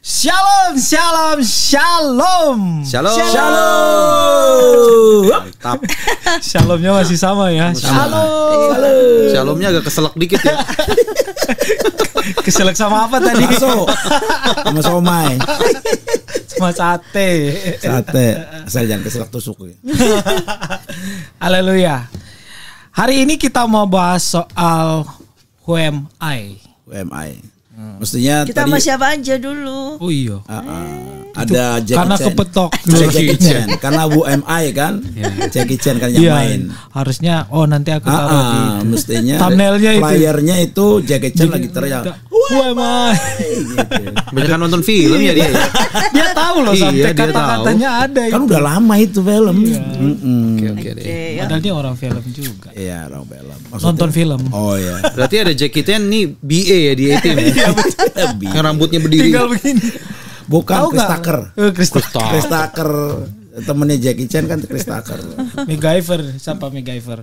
Shalom, shalom, shalom. Shalom. Shalom. Mantap. Shalomnya masih sama ya. Shalom. Shalomnya agak keselak dikit ya. Keselak sama apa tadi? Bakso. Sama somai. Sama sate. Sate. Asal jangan keselak tusuk ya. Haleluya. Hari ini kita mau bahas soal who am I. UMI. Mestinya Kita tadi sama siapa aja dulu. Oh iya. ada Jackie Karena Chan. kepetok. Jackie Chan. Karena UMI kan. Jackie Chan kan yang Iya. main. Harusnya nanti aku taruh di Mestinya thumbnailnya itu. Flyernya itu Jackie Chan lagi teriak. Who am I? Banyak kan nonton film ya dia. Dia tahu loh Iya, sampai dia kata-katanya ada. Kan itu. udah lama itu film. Oke deh. Ya. Padahal dia orang film juga. Iya, orang film. Nonton film. Oh iya. Berarti ada Jackie Chan nih BA ya di A-Team. Yang rambutnya berdiri. Tinggal begini. Bukan Tahu Chris nggak? Tucker. Chris Tucker. Chris Tucker temennya Jackie Chan kan Chris Tucker. MacGyver, siapa MacGyver?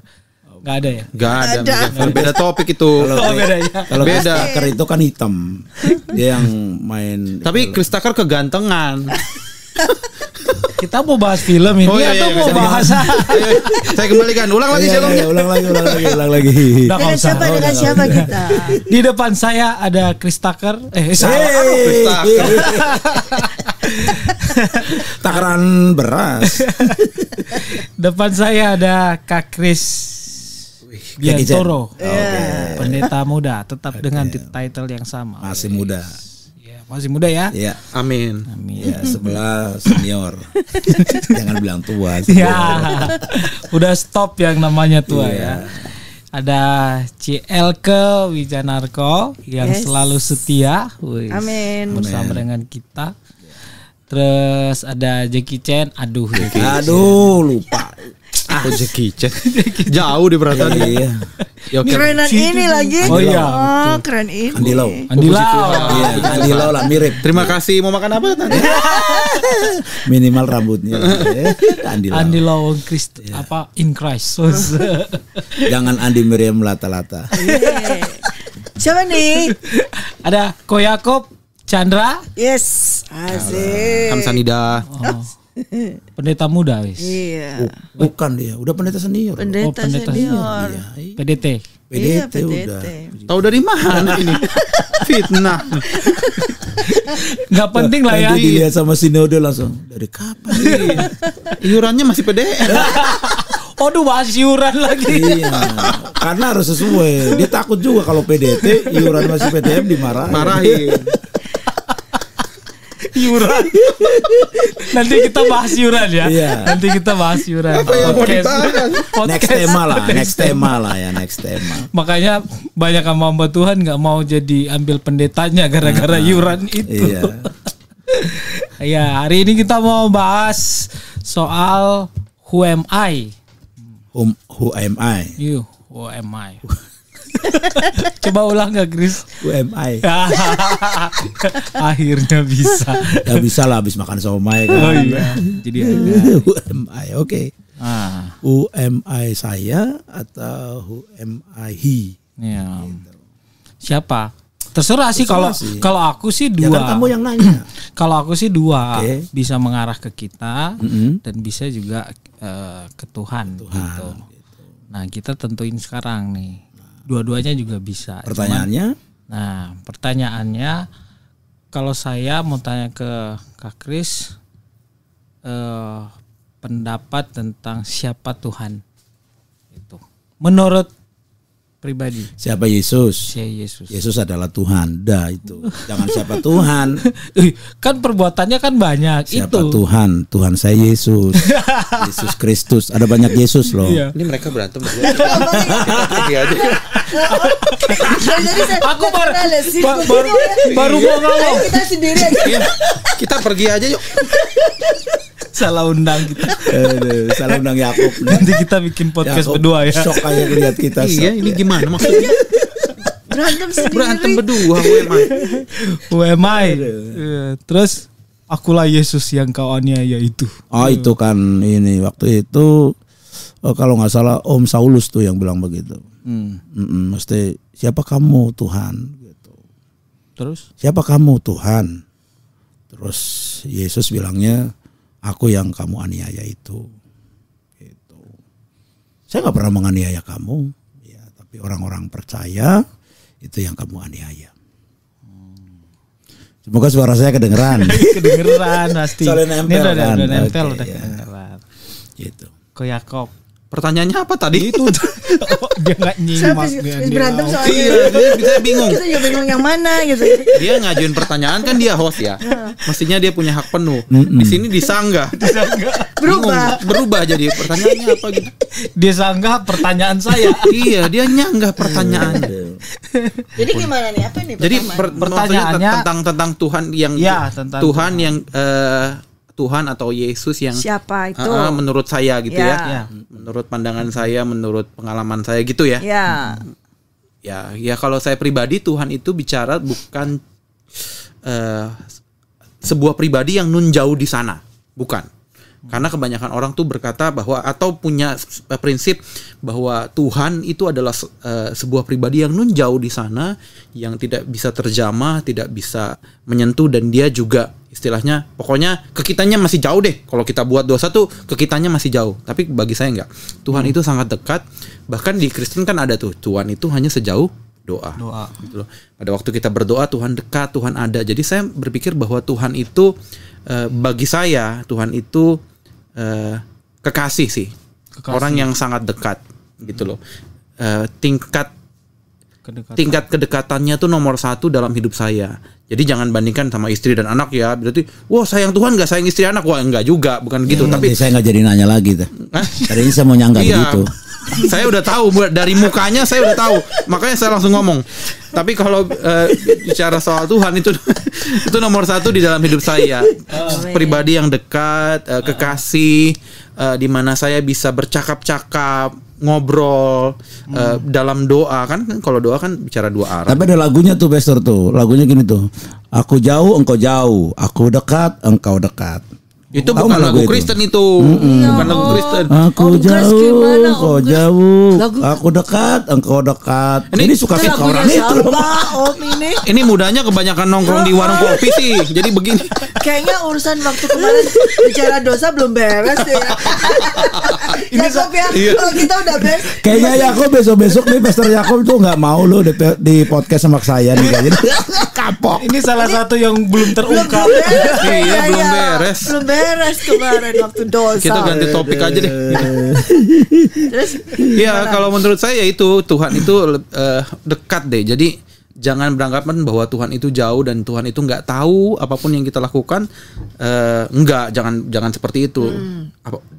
Gak ada ya? Gak ada. Ada. Beda topik itu. Oh beda ya. Kalau Chris Beda. Tucker itu kan hitam. Dia yang main. Tapi Chris Tucker kegantengan. Kita mau bahas film ini atau mau bisa bahas? Ayo, saya kembalikan. Ulang lagi shalomnya. Ulang lagi. Udah, nggak usah. Dengan siapa kita? Di depan saya ada Chris Tucker. Chris Tucker. Takaran beras. Depan saya ada Kak Chris Biantoro. Pendeta muda, tetap dengan title yang sama. Masih muda. Ya, masih muda ya. Iya. Amin. Ya, sebelah senior. Jangan bilang tua. Ya, udah stop yang namanya tua Iya. ya. Ada Cielke Wijanarko yang Yes. selalu setia, wih, Amin. bersama dengan kita. Terus ada Jackie Chan, aduh, Aduh, lupa. Oh Jackie Chan. Jauh di perasaan. Iya. Ya, oke. Kerenan ini lagi. Oh iya, Oh, keren ini. Andi Lau. Andi Lau. Iya, Andi Lau lah mirip. Terima kasih. Mau makan apa nanti? Minimal rambutnya. Andi Lau. Andi Lau Christ apa in Christ. Jangan Andi Miriam lata-lata. Iya. Siapa nih? Ada Ko Yakob Chandra, Yes. Asik. Kamsanida. pendeta muda wis. Iya. Bukan dia, udah pendeta senior. Pendeta pendeta senior. PDT. Iya, PDT udah. Tahu dari mana ini? Fitnah. Nggak penting lah ya. Nanti dilihat sama sinode langsung. Dari kapan? Iurannya masih PDN. Aduh, bahas iuran lagi. Iya, karena harus sesuai. Dia takut juga kalau PDT iuran masih PTM dimarahin. Marahin. Iuran. Nanti kita bahas iuran ya. Iya. Nanti kita bahas iuran. Apa yang mau dibahas? Next tema lah, next tema. Makanya banyak hamba Tuhan nggak mau jadi ambil pendetanya gara-gara iuran itu. Iya. Ya, hari ini kita mau bahas soal who am I? Who am I? You, who am I? Coba ulang gak, Chris? Who am I? Akhirnya bisa. Ya bisa lah habis makan somai kan. Oh iya. Jadi ada. Who am I? Oke. Ah, Who am I saya atau who am I he? ya. Siapa? Terserah sih kalau Terserah sih. kalau aku sih Ya dua. kan kamu yang nanya. Kalau aku sih dua, Oke. bisa mengarah ke kita Mm-mm. dan bisa juga ke Tuhan, gitu. Nah, kita tentuin sekarang nih. Dua-duanya juga bisa. Pertanyaannya? Pertanyaannya kalau saya mau tanya ke Kak Kris, pendapat tentang siapa Tuhan itu. Menurut pribadi, Siapa Yesus? saya Yesus. Yesus adalah Tuhan. Dah itu. Jangan siapa Tuhan. Kan perbuatannya kan banyak. Siapa itu. Tuhan? Tuhan saya Yesus. Yesus Kristus. Ada banyak Yesus loh. Iya. Ini mereka berantem berdua. Kita pergi aja. Aku baru mau ngomong. Kita sendiri aja. Iya. Kita pergi aja yuk. Salah undang kita. Aduh, salah undang Yakub. Nanti kita bikin podcast Yakub berdua ya. Shock aja lihat kita. Iya, shock. ini gimana maksudnya? Berantem sendiri. Berantem berdua emang. Who am I? Terus akulah Yesus yang kau aniaya itu. Oh itu kan ini waktu itu kalau nggak salah Om Saulus tuh yang bilang begitu. Mesti siapa kamu Tuhan gitu. Terus? Siapa kamu Tuhan? Terus Yesus bilangnya, aku yang kamu aniaya itu. Gitu. Saya nggak pernah menganiaya kamu, ya, tapi orang-orang percaya itu yang kamu aniaya. Semoga suara saya kedengeran. Kedengeran pasti. Soalnya nempel, Ini udah kan? nempel, Oke, udah ya. kedengeran. Gitu. Ko Yakob. Pertanyaannya apa tadi? Itu dia nggak nyimak. Habis berantem soalnya. Iya, dia bingung. Kita juga bingung yang mana gitu. Dia ngajuin pertanyaan kan dia host ya. Mestinya dia punya hak penuh. Di sini disanggah. Berubah. Bingung, berubah jadi pertanyaannya apa gitu. Dia sanggah pertanyaan saya. Iya, dia nyanggah pertanyaannya. Jadi gimana nih? Apa nih Jadi Pertanyaannya tentang Tuhan yang Ya, tentang Tuhan yang Tuhan atau Yesus yang siapa itu? menurut saya gitu Ya. ya. Menurut pandangan saya, menurut pengalaman saya gitu ya. Ya. Ya kalau saya pribadi Tuhan itu bicara bukan sebuah pribadi yang nun jauh di sana, bukan. Karena kebanyakan orang tuh berkata bahwa atau punya prinsip bahwa Tuhan itu adalah sebuah pribadi yang nun jauh di sana, yang tidak bisa terjamah, tidak bisa menyentuh, dan dia juga istilahnya pokoknya ke kitanya masih jauh deh. Kalau kita buat dosa tuh ke kitanya masih jauh. Tapi bagi saya enggak. Tuhan itu sangat dekat. Bahkan di Kristen kan ada tuh Tuhan itu hanya sejauh doa. Gitu loh. Pada waktu kita berdoa Tuhan dekat, Tuhan ada. Jadi saya berpikir bahwa Tuhan itu bagi saya Tuhan itu kekasih sih. Kekasih. Orang yang sangat dekat gitu loh. Tingkat kedekatannya tuh nomor 1 dalam hidup saya. Jadi jangan bandingkan sama istri dan anak ya. Berarti, wah sayang Tuhan nggak sayang istri anak. Wah enggak juga, bukan gitu. Tapi saya nggak jadi nanya lagi tuh. Tadinya saya mau nyanggah begitu. Saya udah tahu dari mukanya, saya udah tahu. Makanya saya langsung ngomong. Tapi kalau bicara soal Tuhan itu nomor 1 di dalam hidup saya. Pribadi yang dekat, kekasih, di mana saya bisa bercakap-cakap, ngobrol, dalam doa kan kalau doa kan bicara 2 arah. Tapi ada lagunya tuh Pastor tuh. Lagunya gini tuh. Aku jauh, engkau jauh. Aku dekat, engkau dekat. Itu Tahu bukan nggak lagu itu? Kristen itu. Bukan lagu Kristen. Aku Om Gus jauh, gimana, Om engkau Gus? jauh. Lagu- Aku dekat, engkau dekat. Ini Ini suka Itu suka lagunya orang itu. siapa Om ini? Ini mudanya kebanyakan nongkrong di warung kopi sih. Jadi begini. Kayaknya urusan waktu kemarin bicara dosa belum beres deh ya. Yakob ya, Iya. kalau kita udah beres. Kayaknya Yakob besok-besok nih Pastor Yakob tuh nggak mau lo di podcast sama saya nih kayaknya. Kapok. Ini salah satu yang belum terungkap. beres. Iya, belum Iya. beres. Belum beres kemarin waktu dosa. Kita ganti topik aja deh. Terus Ya kalau menurut saya itu Tuhan itu dekat deh. Jadi jangan beranggapan bahwa Tuhan itu jauh dan Tuhan itu nggak tahu apapun yang kita lakukan. Enggak, jangan seperti itu.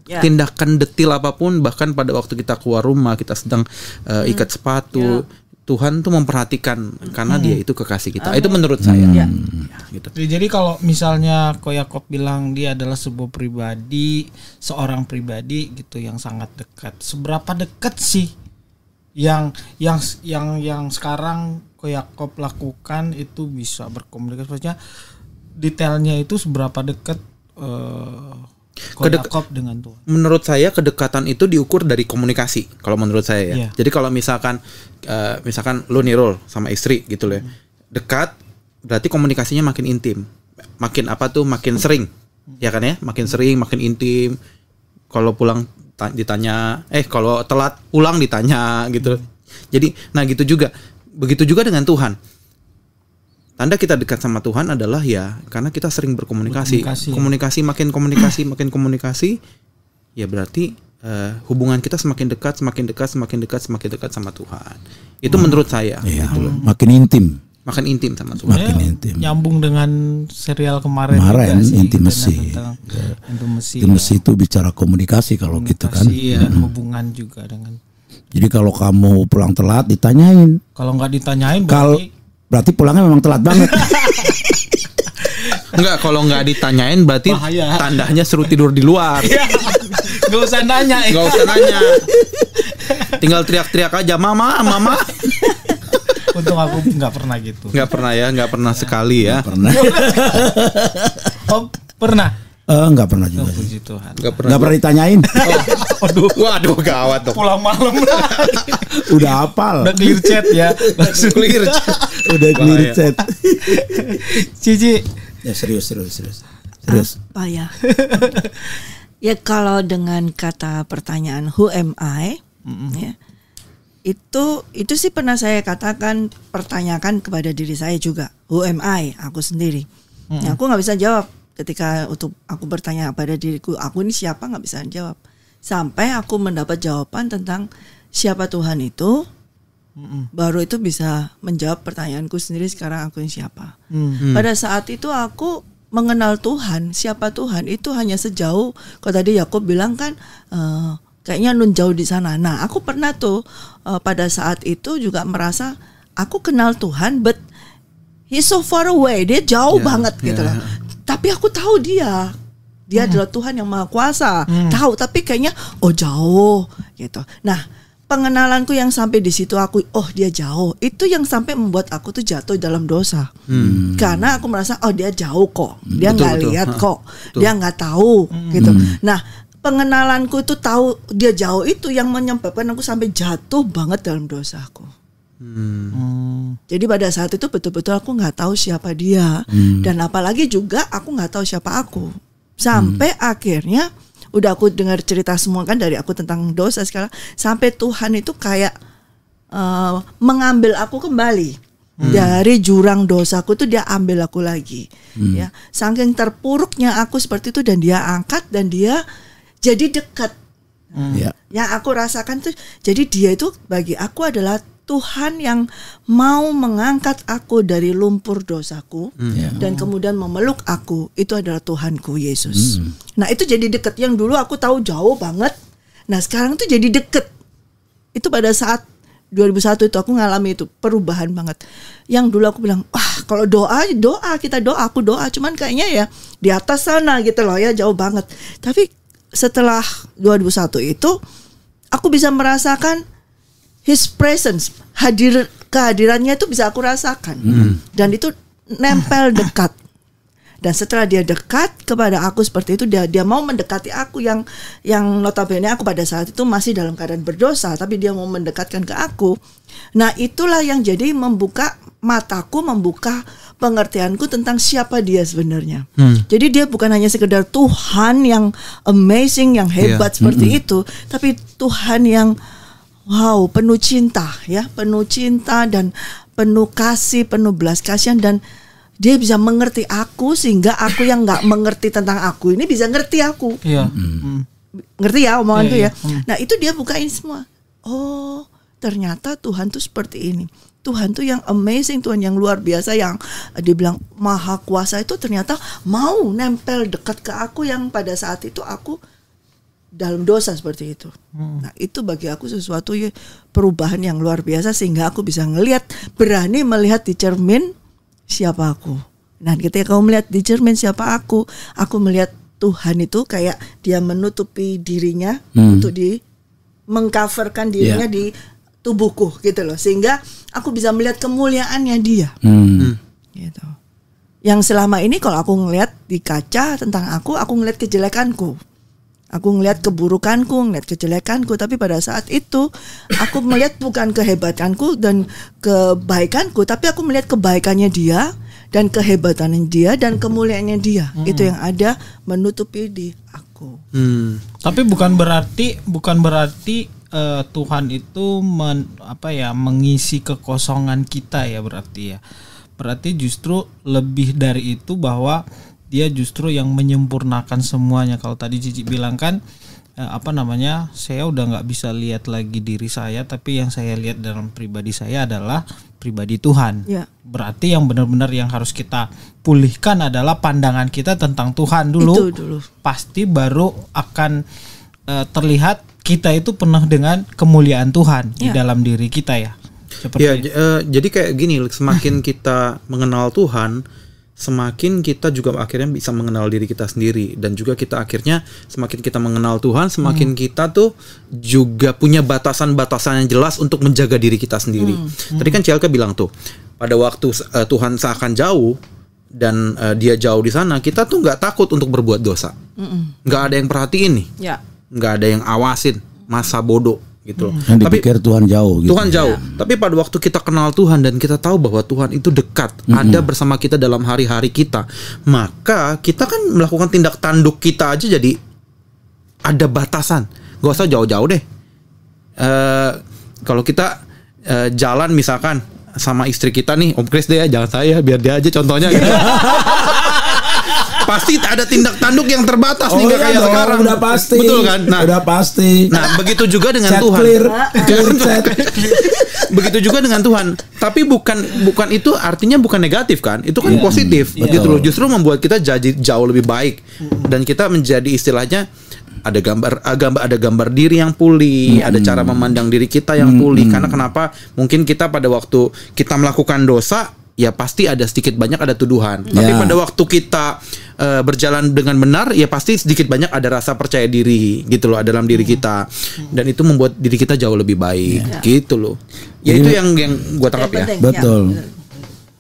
Ya. Tindakan detil apapun, bahkan pada waktu kita keluar rumah, kita sedang ikat sepatu, Tuhan tuh memperhatikan karena Dia itu kekasih kita. Itu menurut saya. Ya. Ya, gitu. Jadi kalau misalnya Ko Yakob bilang dia adalah sebuah pribadi, seorang pribadi gitu yang sangat dekat. Seberapa dekat sih yang sekarang Ko Yakob lakukan itu bisa berkomunikasi? Maksudnya detailnya itu seberapa dekat Ko Yakob dengan Tuhan? Menurut saya kedekatan itu diukur dari komunikasi. Kalau menurut saya ya. Iya. Jadi kalau misalkan lu nirul sama istri gitu loh ya. Dekat berarti komunikasinya makin intim. Makin sering. Ya kan ya? Makin sering, makin intim. Kalau pulang ditanya, kalau telat pulang ditanya gitu. Jadi gitu juga. Begitu juga dengan Tuhan. Tanda kita dekat sama Tuhan adalah ya karena kita sering berkomunikasi. Makin komunikasi, ya berarti hubungan kita semakin dekat sama Tuhan. Itu menurut saya. Iya, Gitu loh. makin intim. Makin intim sama Tuhan. Makin intim. Nyambung dengan serial kemarin Kemarin, juga sih, intimacy. tentang intimacy. Intimacy itu bicara komunikasi kalau gitu kan. Iya, hubungan juga dengan. Jadi kalau kamu pulang telat ditanyain. Kalau nggak ditanyain Kalau berarti pulangnya memang telat banget. Enggak, kalau nggak ditanyain berarti Bahaya. tandanya suruh tidur di luar. nggak usah nanya. Nggak usah nanya. Tinggal teriak-teriak aja, mama. Untung aku nggak pernah gitu. Nggak pernah ya, nggak pernah sekali ya. Pernah. Oh, pernah. Enggak pernah juga. Puji Tuhan. Nggak pernah. Enggak pernah ditanyain. Waduh, gawat dong. Pulang malam lagi. Udah hafal. Udah clear chat ya. Langsung clear. Udah clear Bahaya. chat. Cici. Ya serius. Apa ya? Ya kalau dengan kata pertanyaan who am I, ya, itu sih pernah saya katakan, pertanyakan kepada diri saya juga, who am I, aku sendiri. Ya, aku nggak bisa jawab ketika untuk aku bertanya pada diriku, aku ini siapa, nggak bisa jawab. Sampai aku mendapat jawaban tentang siapa Tuhan itu, baru itu bisa menjawab pertanyaanku sendiri, sekarang aku ini siapa. Pada saat itu aku mengenal Tuhan, siapa Tuhan itu hanya sejauh, kalau tadi Yakub bilang kan, kayaknya nun jauh di sana. Nah, aku pernah tuh pada saat itu juga merasa aku kenal Tuhan, but he's so far away, dia jauh banget gitu loh. Tapi aku tahu dia adalah Tuhan yang Maha Kuasa. Tahu, tapi kayaknya jauh gitu. Nah, pengenalanku yang sampai di situ aku dia jauh. Itu yang sampai membuat aku tuh jatuh dalam dosa. Karena aku merasa dia jauh kok. Dia nggak lihat kok. Dia nggak tahu gitu. Nah, pengenalanku itu tahu dia jauh itu yang menyebabkan aku sampai jatuh banget dalam dosaku. Jadi pada saat itu betul-betul aku nggak tahu siapa dia, dan apalagi juga aku nggak tahu siapa aku. Sampai akhirnya udah aku dengar cerita semua kan dari aku tentang dosa sekarang, sampai Tuhan itu kayak mengambil aku kembali dari jurang dosaku tuh, dia ambil aku lagi. Ya, saking terpuruknya aku seperti itu, dan dia angkat dan dia jadi dekat. Yang aku rasakan tuh, jadi dia itu bagi aku adalah Tuhan yang mau mengangkat aku dari lumpur dosaku dan kemudian memeluk aku. Itu adalah Tuhanku Yesus. Nah, itu jadi dekat. Yang dulu aku tahu jauh banget. Nah, sekarang tuh jadi dekat. Itu pada saat 2001 itu aku ngalami itu perubahan banget. Yang dulu aku bilang, kalau doa kita doa, aku doa, cuman kayaknya ya di atas sana gitu loh ya, jauh banget. Tapi setelah 2001 itu aku bisa merasakan His presence, kehadirannya itu bisa aku rasakan. Dan itu nempel dekat. Dan setelah dia dekat kepada aku seperti itu, dia mau mendekati aku yang notabene aku pada saat itu masih dalam keadaan berdosa, tapi dia mau mendekatkan ke aku. Nah, itulah yang jadi membuka mataku, membuka pengertianku tentang siapa dia sebenarnya. Jadi dia bukan hanya sekedar Tuhan yang amazing, yang hebat seperti itu, tapi Tuhan yang penuh cinta ya, penuh cinta dan penuh kasih, penuh belas kasihan, dan dia bisa mengerti aku sehingga aku yang nggak mengerti tentang aku ini bisa ngerti aku. Ngerti ya omonganku ya. Nah, itu dia bukain semua. Ternyata Tuhan tuh seperti ini. Tuhan tuh yang amazing, Tuhan yang luar biasa, yang dibilang Maha Kuasa itu ternyata mau nempel dekat ke aku yang pada saat itu aku dalam dosa seperti itu. Nah, itu bagi aku sesuatu perubahan yang luar biasa, sehingga aku bisa berani melihat di cermin siapa aku. Nah, ketika kamu melihat di cermin siapa aku melihat Tuhan itu kayak dia menutupi dirinya untuk mengcoverkan dirinya di tubuhku gitu loh, sehingga aku bisa melihat kemuliaannya dia. Gitu. Yang selama ini kalau aku ngelihat di kaca tentang aku ngelihat kejelekanku. Aku ngelihat keburukanku, ngelihat kejelekanku, tapi pada saat itu aku melihat bukan kehebatanku dan kebaikanku, tapi aku melihat kebaikannya dia dan kehebatannya dia dan kemuliaannya dia. Itu yang ada menutupi di aku. Tapi bukan berarti Tuhan itu mengisi kekosongan kita ya, berarti ya. Berarti justru lebih dari itu, bahwa dia justru yang menyempurnakan semuanya. Kalau tadi Cici bilang kan saya udah nggak bisa lihat lagi diri saya, tapi yang saya lihat dalam pribadi saya adalah pribadi Tuhan. Berarti yang benar-benar yang harus kita pulihkan adalah pandangan kita tentang Tuhan dulu. Itu dulu. Pasti baru akan terlihat kita itu penuh dengan kemuliaan Tuhan di dalam diri kita ya. Jadi kayak gini, semakin kita mengenal Tuhan, semakin kita juga akhirnya bisa mengenal diri kita sendiri, dan juga kita akhirnya semakin kita mengenal Tuhan, semakin kita tuh juga punya batasan-batasan yang jelas untuk menjaga diri kita sendiri. Tadi kan Cielka bilang tuh, pada waktu Tuhan seakan jauh, dan dia jauh di sana, kita tuh nggak takut untuk berbuat dosa. Nggak ada yang perhatiin nih. Ya. Nggak ada yang awasin, masa bodoh gitu loh. Yang dipikir Tuhan jauh gitu. Tuhan jauh. Tapi pada waktu kita kenal Tuhan dan kita tahu bahwa Tuhan itu dekat, ada bersama kita dalam hari-hari kita, maka kita kan melakukan tindak tanduk kita aja jadi ada batasan. Gak usah jauh-jauh deh. Kalau kita jalan misalkan sama istri kita nih, Om Kris deh ya, jangan saya, biar dia aja contohnya gitu. Pasti ada tindak tanduk yang terbatas nih, nggak kayak sekarang. Udah pasti. Betul kan? Nah, udah pasti. Nah, begitu juga dengan Chat Tuhan. Clear chat. Begitu juga dengan Tuhan. Tapi bukan itu artinya bukan negatif kan? Itu kan positif gitu loh. Justru membuat kita jadi jauh lebih baik dan kita menjadi istilahnya ada gambar diri yang pulih, ada cara memandang diri kita yang pulih. Karena kenapa? Mungkin kita pada waktu kita melakukan dosa, ya pasti ada sedikit banyak ada tuduhan. Tapi pada waktu kita berjalan dengan benar, ya pasti sedikit banyak ada rasa percaya diri gitu loh dalam diri kita. Dan itu membuat diri kita jauh lebih baik gitu loh. Ya itu yang gua tangkap ya. Betul.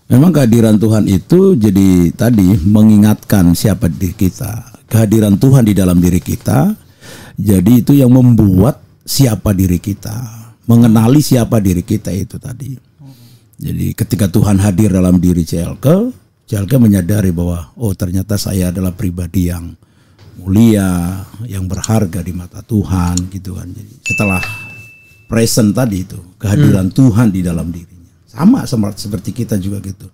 Memang kehadiran Tuhan itu jadi tadi mengingatkan siapa diri kita. Kehadiran Tuhan di dalam diri kita, jadi itu yang membuat siapa diri kita, mengenali siapa diri kita itu tadi. Jadi ketika Tuhan hadir dalam diri CLK menyadari bahwa oh ternyata saya adalah pribadi yang mulia, yang berharga di mata Tuhan gitu kan. Jadi setelah present tadi itu, kehadiran Tuhan di dalam dirinya. Sama seperti kita juga gitu.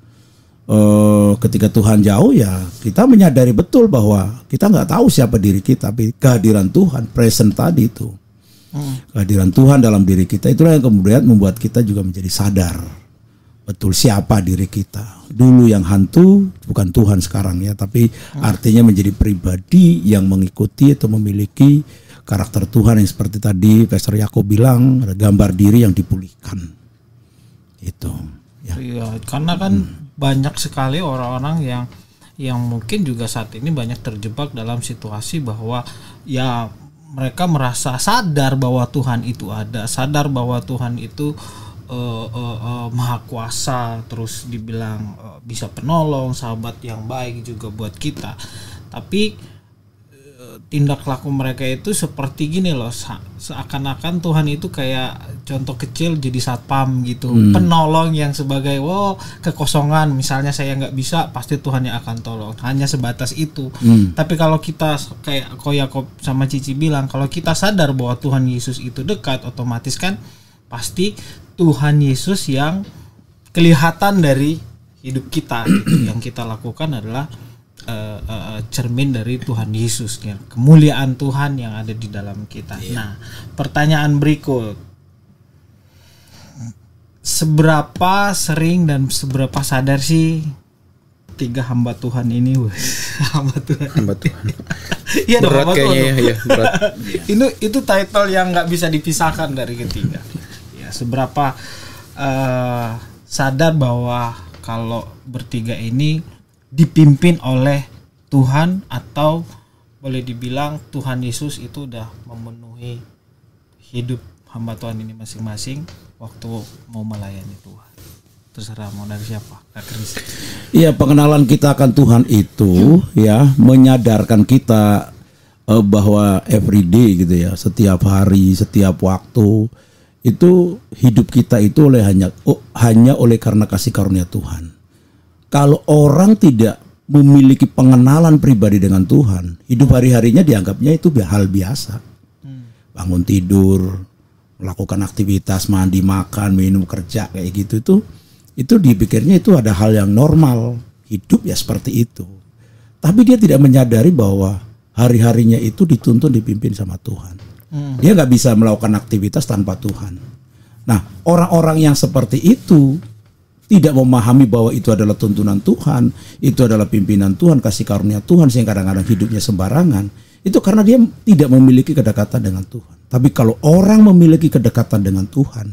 Ketika Tuhan jauh ya kita menyadari betul bahwa kita nggak tahu siapa diri kita, tapi kehadiran Tuhan present tadi itu, kehadiran Tuhan dalam diri kita itulah yang kemudian membuat kita juga menjadi sadar betul siapa diri kita. Dulu yang hantu bukan Tuhan sekarang ya, tapi artinya menjadi pribadi yang mengikuti atau memiliki karakter Tuhan yang seperti tadi Pastor Yakob bilang, ada gambar diri yang dipulihkan itu. Iya, karena kan banyak sekali orang-orang yang mungkin juga saat ini banyak terjebak dalam situasi bahwa ya mereka merasa sadar bahwa Tuhan itu ada, sadar bahwa Tuhan itu maha kuasa, terus dibilang bisa penolong, sahabat yang baik juga buat kita. Tapi tindak laku mereka itu seperti gini loh, seakan-akan Tuhan itu kayak contoh kecil jadi satpam gitu, penolong yang sebagai kekosongan misalnya saya nggak bisa, pasti Tuhan yang akan tolong, hanya sebatas itu. Tapi kalau kita kayak Yakob sama Cici bilang, kalau kita sadar bahwa Tuhan Yesus itu dekat, otomatis kan pasti Tuhan Yesus yang kelihatan dari hidup kita gitu. Yang kita lakukan adalah cermin dari Tuhan Yesus ya. Kemuliaan Tuhan yang ada di dalam kita. Nah, pertanyaan berikut, seberapa sering dan seberapa sadar sih tiga hamba Tuhan ini? hamba Tuhan ya, berat kayaknya ya, berat. Itu title yang nggak bisa dipisahkan dari ketiga ya. Seberapa sadar bahwa kalau bertiga ini dipimpin oleh Tuhan, atau boleh dibilang Tuhan Yesus itu udah memenuhi hidup hamba Tuhan ini masing-masing waktu mau melayani Tuhan. Terserah mau dari siapa, Kak Kris. Iya, pengenalan kita akan Tuhan itu ya menyadarkan kita bahwa everyday gitu ya, setiap hari, setiap waktu itu hidup kita itu hanya oleh karena kasih karunia Tuhan. Kalau orang tidak memiliki pengenalan pribadi dengan Tuhan, hidup hari-harinya dianggapnya itu hal biasa. Bangun tidur, melakukan aktivitas, mandi, makan, minum, kerja kayak gitu, itu dipikirnya itu ada hal yang normal. Hidup ya seperti itu. Tapi dia tidak menyadari bahwa hari-harinya itu dituntun dipimpin sama Tuhan. Dia nggak bisa melakukan aktivitas tanpa Tuhan. Nah, orang-orang yang seperti itu tidak memahami bahwa itu adalah tuntunan Tuhan, itu adalah pimpinan Tuhan, kasih karunia Tuhan, sehingga kadang-kadang hidupnya sembarangan. Itu karena dia tidak memiliki kedekatan dengan Tuhan. Tapi kalau orang memiliki kedekatan dengan Tuhan,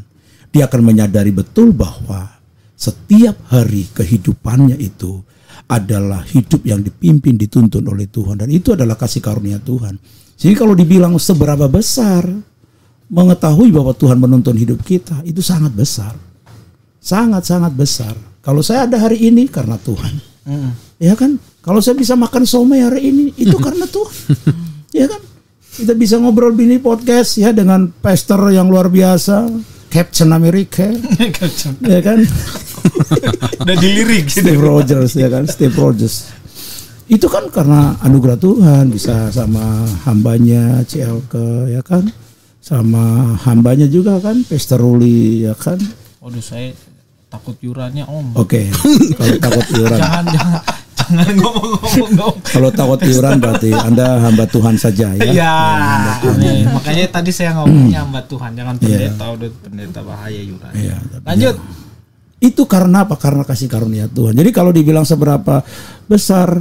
dia akan menyadari betul bahwa setiap hari kehidupannya itu adalah hidup yang dipimpin, dituntun oleh Tuhan. Dan itu adalah kasih karunia Tuhan. Jadi kalau dibilang seberapa besar, mengetahui bahwa Tuhan menuntun hidup kita, itu sangat besar. Sangat-sangat besar. Kalau saya ada hari ini karena Tuhan. Ya kan? Kalau saya bisa makan somai hari ini itu karena Tuhan. Ya kan? Kita bisa ngobrol bini podcast ya dengan pastor yang luar biasa, Captain America. Ya kan? Udah dilirik Steve Rogers ya kan? Steve Rogers. Itu kan karena anugerah Tuhan, bisa sama hambanya CLK ya kan, sama hambanya juga kan Pastor Ruli ya kan. Waduh, saya takut iurannya Om. Oke. Kalau takut iuran, jangan ngomong. kalau takut iuran berarti Anda hamba Tuhan saja ya. Iya. Amin. Makanya tadi saya ngomongnya hamba Tuhan, jangan pendeta. Udah pendeta bahaya iuran. Iya, Lanjut. Itu karena apa? Karena kasih karunia Tuhan. Jadi kalau dibilang seberapa besar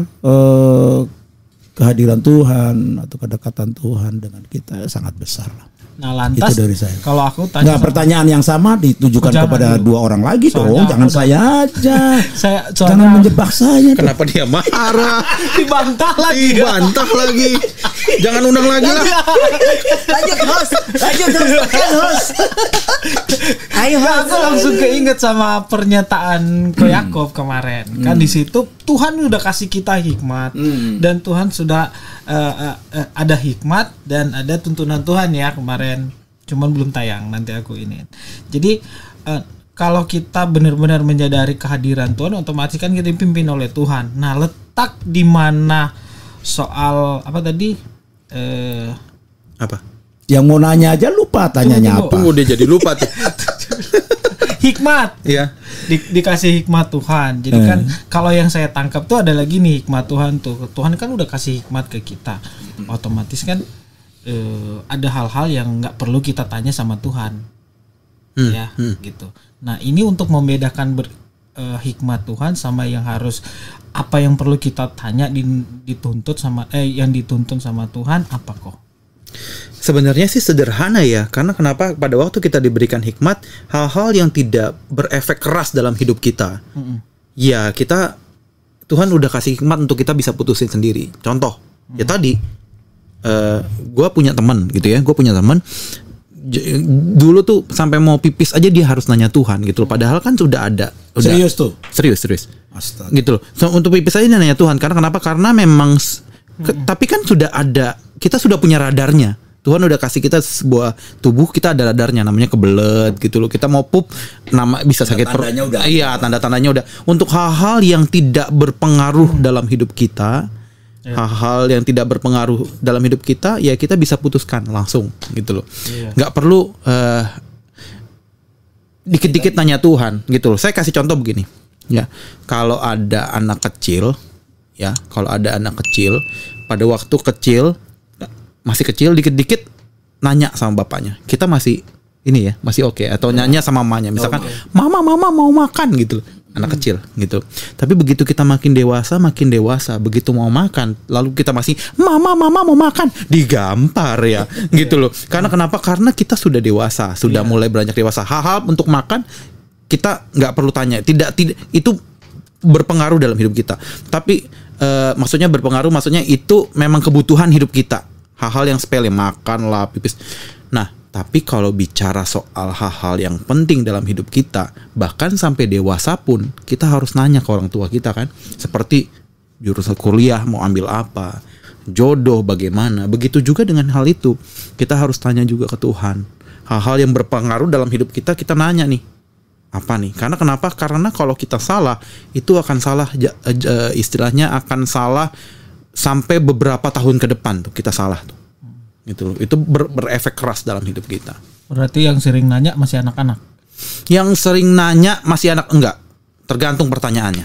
kehadiran Tuhan atau kedekatan Tuhan dengan kita, sangat besar lah. Nah, lantas itu dari saya. Kalau aku tanya pertanyaan yang sama ditujukan kepada dulu. 2 orang lagi Soalnya dong. Jangan saya aja. Jangan soalnya menjebak saya. Kenapa dia marah? dibantah lagi. Dibantah lagi. Jangan undang lagi lah. Lanjut host. Ayo Nah, host. aku langsung keinget sama pernyataan Ko Yakob kemarin. Kan di situ Tuhan udah kasih kita hikmat dan Tuhan sudah ada hikmat dan ada tuntunan Tuhan ya kemarin. Cuman belum tayang, nanti aku ini. Jadi kalau kita benar-benar menyadari kehadiran Tuhan, otomatis kan kita dipimpin oleh Tuhan. Nah, letak di mana soal apa tadi? Apa? Yang mau nanya aja lupa tanyanya Tunggu. apa. Tunggu, dia jadi lupa tuh. Hikmat. Iya. Dikasih hikmat Tuhan. Jadi kan kalau yang saya tangkap tuh ada lagi nih hikmat Tuhan tuh. Tuhan kan udah kasih hikmat ke kita. Otomatis kan ada hal-hal yang nggak perlu kita tanya sama Tuhan. Gitu. Nah, ini untuk membedakan hikmat Tuhan sama yang harus apa yang perlu kita tanya dituntut sama yang dituntun sama Tuhan apa kok? Sebenarnya sih sederhana ya, karena kenapa pada waktu kita diberikan hikmat, hal-hal yang tidak berefek keras dalam hidup kita, ya kita Tuhan udah kasih hikmat untuk kita bisa putusin sendiri. Contoh, ya tadi, gue punya teman gitu ya, dulu tuh sampai mau pipis aja dia harus nanya Tuhan gitu loh. Padahal kan sudah ada. Serius tuh? Serius. Astaga. Gitu loh. So, untuk pipis aja dia nanya Tuhan. Karena kenapa? Karena memang tapi kan sudah ada, kita sudah punya radarnya. Tuhan udah kasih kita sebuah tubuh, kita ada radarnya namanya kebelet gitu loh. Kita mau pup bisa sakit perut. Iya, tanda-tandanya udah. Untuk hal-hal yang tidak berpengaruh dalam hidup kita, hal-hal yang tidak berpengaruh dalam hidup kita, ya kita bisa putuskan langsung gitu loh. Nggak perlu dikit-dikit nanya Tuhan gitu loh. Saya kasih contoh begini. Ya, kalau ada anak kecil pada waktu kecil, masih kecil, dikit-dikit nanya sama bapaknya, kita masih ini ya, masih oke. Atau nanya sama mamanya, misalkan mama mau makan gitu loh. Anak kecil gitu. Tapi begitu kita makin dewasa, begitu mau makan, lalu kita masih mama mau makan, digampar ya gitu loh. Karena kenapa? Karena kita sudah dewasa, sudah mulai beranjak dewasa. Hal-hal untuk makan kita nggak perlu tanya, tidak itu berpengaruh dalam hidup kita. Tapi maksudnya berpengaruh, maksudnya itu memang kebutuhan hidup kita. Hal-hal yang sepele, makan lah, pipis. Nah, tapi kalau bicara soal hal-hal yang penting dalam hidup kita, bahkan sampai dewasa pun kita harus nanya ke orang tua kita kan. Seperti jurusan kuliah mau ambil apa, jodoh bagaimana. Begitu juga dengan hal itu, kita harus tanya juga ke Tuhan. Hal-hal yang berpengaruh dalam hidup kita nanya nih. Apa nih? Karena kenapa? Karena kalau kita salah, itu akan salah, istilahnya akan salah sampai beberapa tahun ke depan tuh kita salah tuh. Gitu. Itu berefek keras dalam hidup kita. Berarti yang sering nanya masih anak-anak. Yang sering nanya masih anak enggak. Tergantung pertanyaannya.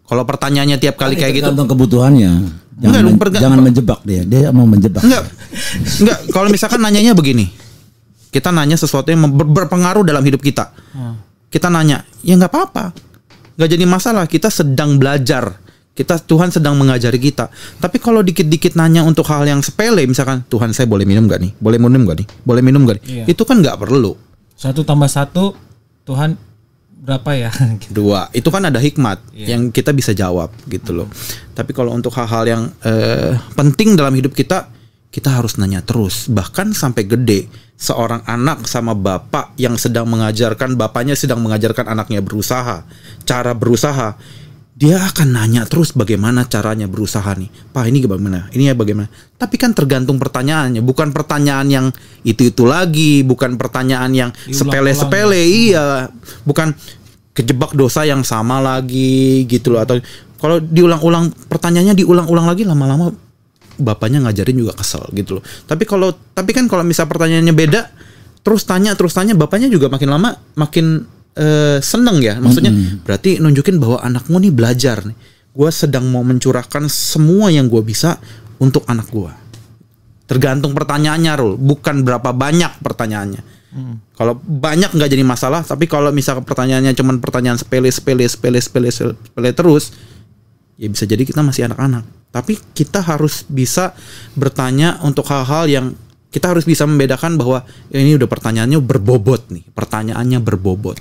Kalau pertanyaannya tiap kali kayak gitu, tergantung kebutuhannya. Jangan menjebak dia. Dia mau menjebak. Enggak. Kalau misalkan nanyanya begini. Kita nanya sesuatu yang berpengaruh dalam hidup kita. Kita nanya, ya nggak apa-apa. Nggak jadi masalah, kita sedang belajar. Tuhan sedang mengajari kita. Tapi kalau dikit-dikit nanya untuk hal yang sepele, misalkan, Tuhan saya boleh minum gak nih? Boleh minum gak nih? Iya. Itu kan nggak perlu. 1 + 1 Tuhan berapa ya? 2. Itu kan ada hikmat yang kita bisa jawab gitu loh. Tapi kalau untuk hal-hal yang penting dalam hidup kita harus nanya terus. Bahkan sampai gede, seorang anak sama bapak yang bapaknya sedang mengajarkan anaknya berusaha, cara berusaha. dia akan nanya terus bagaimana caranya berusaha nih. Pak, ini bagaimana? Ini ya bagaimana? Tapi kan tergantung pertanyaannya, bukan pertanyaan yang itu lagi, bukan pertanyaan yang sepele-sepele, iya. Bukan kejebak dosa yang sama lagi gitu loh, atau kalau diulang-ulang pertanyaannya diulang-ulang lagi, lama-lama bapaknya ngajarin juga kesel gitu loh. Tapi kan kalau misal pertanyaannya beda, terus tanya, bapaknya juga makin lama makin seneng ya, maksudnya berarti nunjukin bahwa anakmu nih belajar nih. Gue sedang mau mencurahkan semua yang gue bisa untuk anak gue. Tergantung pertanyaannya, Rul, bukan berapa banyak pertanyaannya. Kalau banyak nggak jadi masalah, tapi kalau misalnya pertanyaannya cuma pertanyaan sepele terus, ya bisa jadi kita masih anak-anak. Tapi kita harus bisa bertanya untuk hal-hal yang kita harus bisa membedakan bahwa ini udah pertanyaannya berbobot nih. Pertanyaannya berbobot.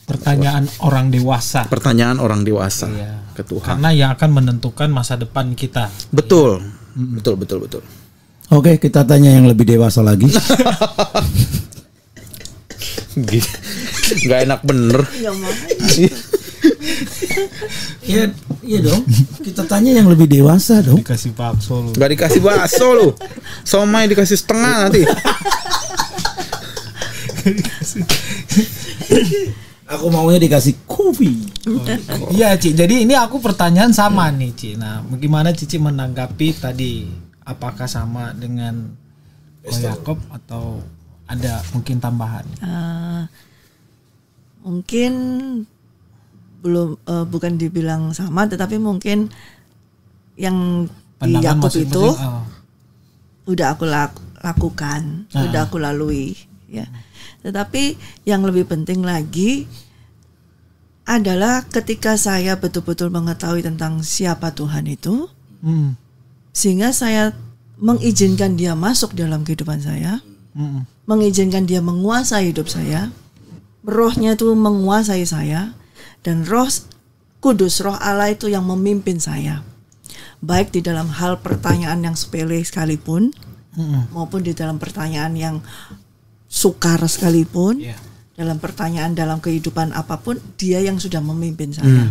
Pertanyaan orang dewasa. Pertanyaan orang dewasa ke Tuhan. Karena yang akan menentukan masa depan kita. Betul. Betul. Oke, kita tanya yang lebih dewasa lagi. Gak enak bener. Iya dong. Kita tanya yang lebih dewasa dong. Dikasih bakso lu. Gak dikasih bakso lu. Somai dikasih setengah nanti. Aku maunya dikasih kopi. Iya, Ci. Jadi ini aku pertanyaan sama nih, Ci. Nah, bagaimana Cici menanggapi tadi? Apakah sama dengan Yakob atau ada mungkin tambahan? Mungkin belum, bukan dibilang sama, tetapi mungkin yang di Yakob itu udah aku lakukan, udah aku lalui, ya. Tetapi yang lebih penting lagi adalah ketika saya betul-betul mengetahui tentang siapa Tuhan itu, sehingga saya mengizinkan Dia masuk dalam kehidupan saya, mengizinkan Dia menguasai hidup saya, Rohnya itu menguasai saya. Dan Roh Kudus, Roh Allah itu yang memimpin saya. Baik di dalam hal pertanyaan yang sepele sekalipun, maupun di dalam pertanyaan yang sukar sekalipun, dalam pertanyaan dalam kehidupan apapun, Dia yang sudah memimpin saya.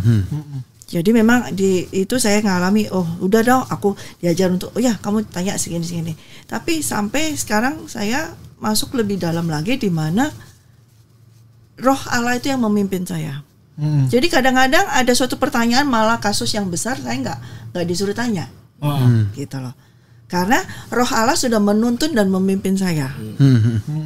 Jadi memang itu saya ngalami, oh udah dong, aku diajar untuk, oh ya kamu tanya segini. Tapi sampai sekarang saya masuk lebih dalam lagi, di mana Roh Allah itu yang memimpin saya. Jadi kadang-kadang ada suatu pertanyaan, malah kasus yang besar saya nggak disuruh tanya, gitu loh. Karena Roh Allah sudah menuntun dan memimpin saya.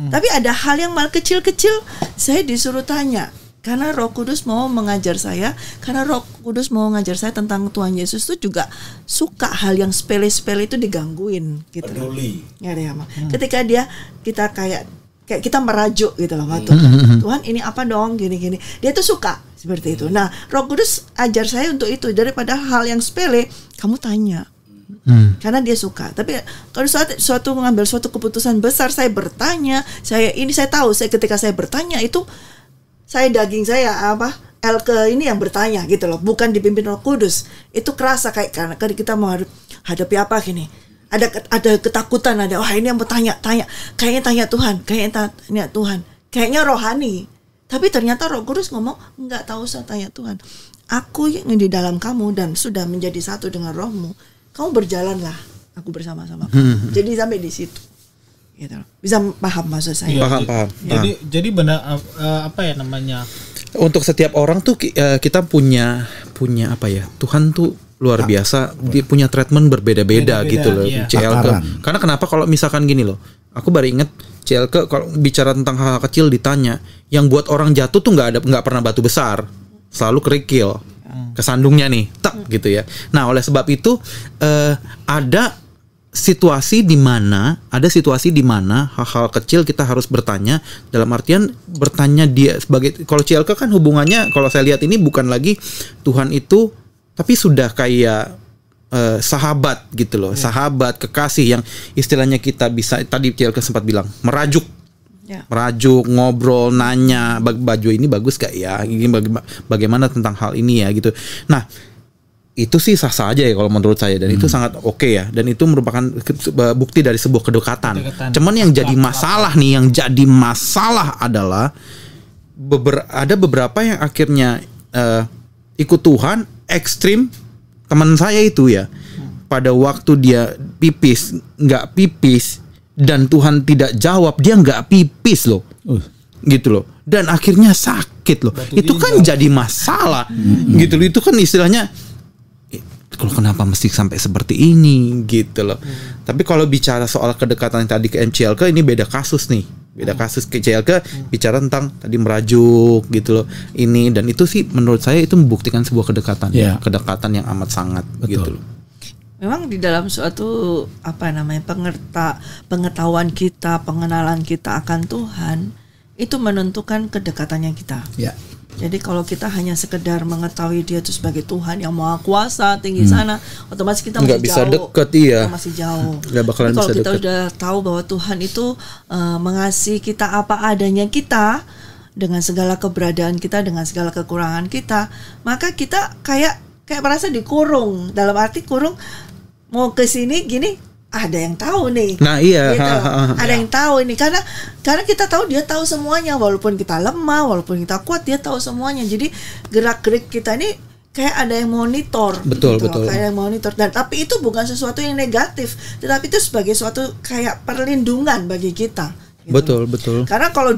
Tapi ada hal yang malah kecil-kecil saya disuruh tanya, karena Roh Kudus mau mengajar saya. Karena Roh Kudus mau mengajar saya tentang Tuhan Yesus itu juga suka hal yang sepele-sepele itu digangguin, gitu. Peduli. Ya, ketika kita kayak kita merajuk gitu loh, Tuhan ini apa dong, gini-gini. Dia tuh suka seperti itu. Nah, Roh Kudus ajar saya untuk itu, daripada hal yang sepele kamu tanya. Karena Dia suka. Tapi kalau suatu mengambil suatu keputusan besar, saya bertanya, saya tahu, ketika saya bertanya itu daging saya Elke ini yang bertanya gitu loh, bukan dipimpin Roh Kudus. Itu kerasa kayak karena kita mau hadapi apa gini. Ada ketakutan, wah ini yang bertanya, kayaknya tanya Tuhan, kayaknya rohani. Tapi ternyata Roh Kudus ngomong, enggak, tahu usah tanya Tuhan. Aku yang di dalam kamu dan sudah menjadi satu dengan rohmu. Kamu berjalanlah, aku bersama-sama. Jadi sampai di situ. Gitu. Bisa paham maksud saya? Paham. Jadi benar apa ya namanya? Untuk setiap orang tuh kita punya apa ya? Tuhan tuh luar biasa, dia punya treatment berbeda-beda gitu loh, CLK. Karena kenapa, kalau misalkan gini loh, aku baru inget CLK kalau bicara tentang hal kecil ditanya, yang buat orang jatuh tuh nggak pernah batu besar, selalu kerikil, kesandungnya nih, tak gitu ya. Nah oleh sebab itu ada situasi di mana hal-hal kecil kita harus bertanya, dalam artian bertanya dia sebagai, kalau CLK kan hubungannya kalau saya lihat ini bukan lagi Tuhan itu, tapi sudah kayak sahabat gitu loh, sahabat, kekasih yang istilahnya kita bisa, tadi CLK sempat bilang merajuk, ngobrol, nanya, baju ini bagus gak ya, ini bagaimana tentang hal ini ya gitu. Nah itu sih sah-sah aja ya kalau menurut saya, dan itu sangat oke ya, dan itu merupakan bukti dari sebuah kedekatan. Cuman yang jadi masalah adalah ada beberapa yang akhirnya ikut Tuhan, ekstrim teman saya itu ya. Pada waktu dia nggak pipis dan Tuhan tidak jawab, dia nggak pipis loh. Gitu loh. Dan akhirnya sakit loh. Itu kan jadi masalah. Gitu loh. Itu kan istilahnya kalau kenapa mesti sampai seperti ini gitu loh. Tapi kalau bicara soal kedekatan yang tadi ke MCLK, ini beda kasus nih. Beda kasus. Ke CLK bicara tentang tadi merajuk gitu loh. Ini dan itu sih menurut saya itu membuktikan sebuah kedekatan. Kedekatan yang amat sangat. Betul. Gitu loh. Memang di dalam suatu pengetahuan kita, pengenalan kita akan Tuhan itu menentukan kedekatannya kita. Ya. Jadi kalau kita hanya sekedar mengetahui Dia itu sebagai Tuhan yang Maha Kuasa tinggi sana, otomatis kita nggak masih bisa jauh. deket, iya. Kita masih jauh. Nggak bakalan tapi kalau bisa kita deket. udah tahu bahwa Tuhan itu mengasihi kita apa adanya kita, dengan segala keberadaan kita, dengan segala kekurangan kita, maka kita kayak merasa dikurung. Dalam arti kurung, mau ke sini gini, ada yang tahu nih. Nah iya. Gitu. Ada yang tahu ini karena kita tahu Dia tahu semuanya, walaupun kita lemah, walaupun kita kuat, Dia tahu semuanya. Jadi gerak-gerik kita ini kayak ada yang monitor. Betul. Kayak yang monitor. Dan tapi itu bukan sesuatu yang negatif, tetapi itu sebagai suatu kayak perlindungan bagi kita. Gitu. Betul. Karena kalau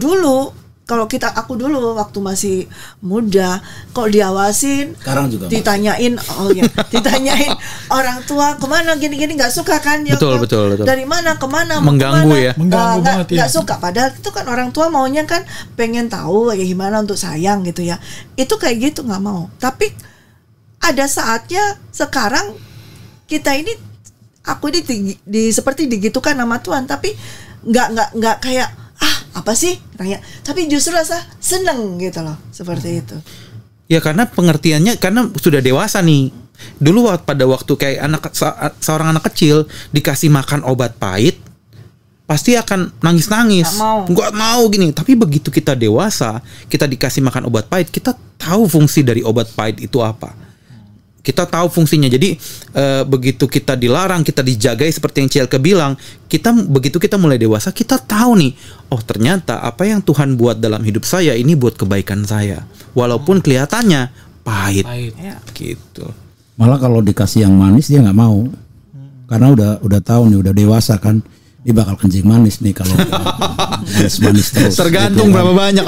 aku dulu waktu masih muda, kalau diawasin, Sekarang juga ditanyain, ditanyain orang tua kemana gini-gini, nggak suka kan? Ya, Betul. Dari mana kemana? Mengganggu ya. Mengganggu banget ya. Nggak suka. Padahal itu kan orang tua maunya kan pengen tahu ya gimana untuk sayang gitu ya. Itu kayak gitu nggak mau. Tapi ada saatnya sekarang kita ini, aku ini seperti digitukan sama Tuhan, tapi nggak kayak apa sih tanya, tapi justru rasa seneng gitu loh, seperti itu. Ya karena pengertiannya karena sudah dewasa nih. Dulu pada waktu kayak seorang anak kecil dikasih makan obat pahit, pasti akan nangis-nangis. Nggak mau gini. Tapi begitu kita dewasa, kita dikasih makan obat pahit, kita tahu fungsi dari obat pahit itu apa. Kita tahu fungsinya. Jadi begitu kita dilarang, kita dijagai seperti yang Cielke bilang, begitu kita mulai dewasa, kita tahu nih, oh ternyata apa yang Tuhan buat dalam hidup saya ini buat kebaikan saya, walaupun kelihatannya pahit. Gitu. Malah kalau dikasih yang manis dia nggak mau, karena udah tahu nih, udah dewasa kan, dia bakal kencing manis nih kalau manis terus. Tergantung gitu, berapa banyak.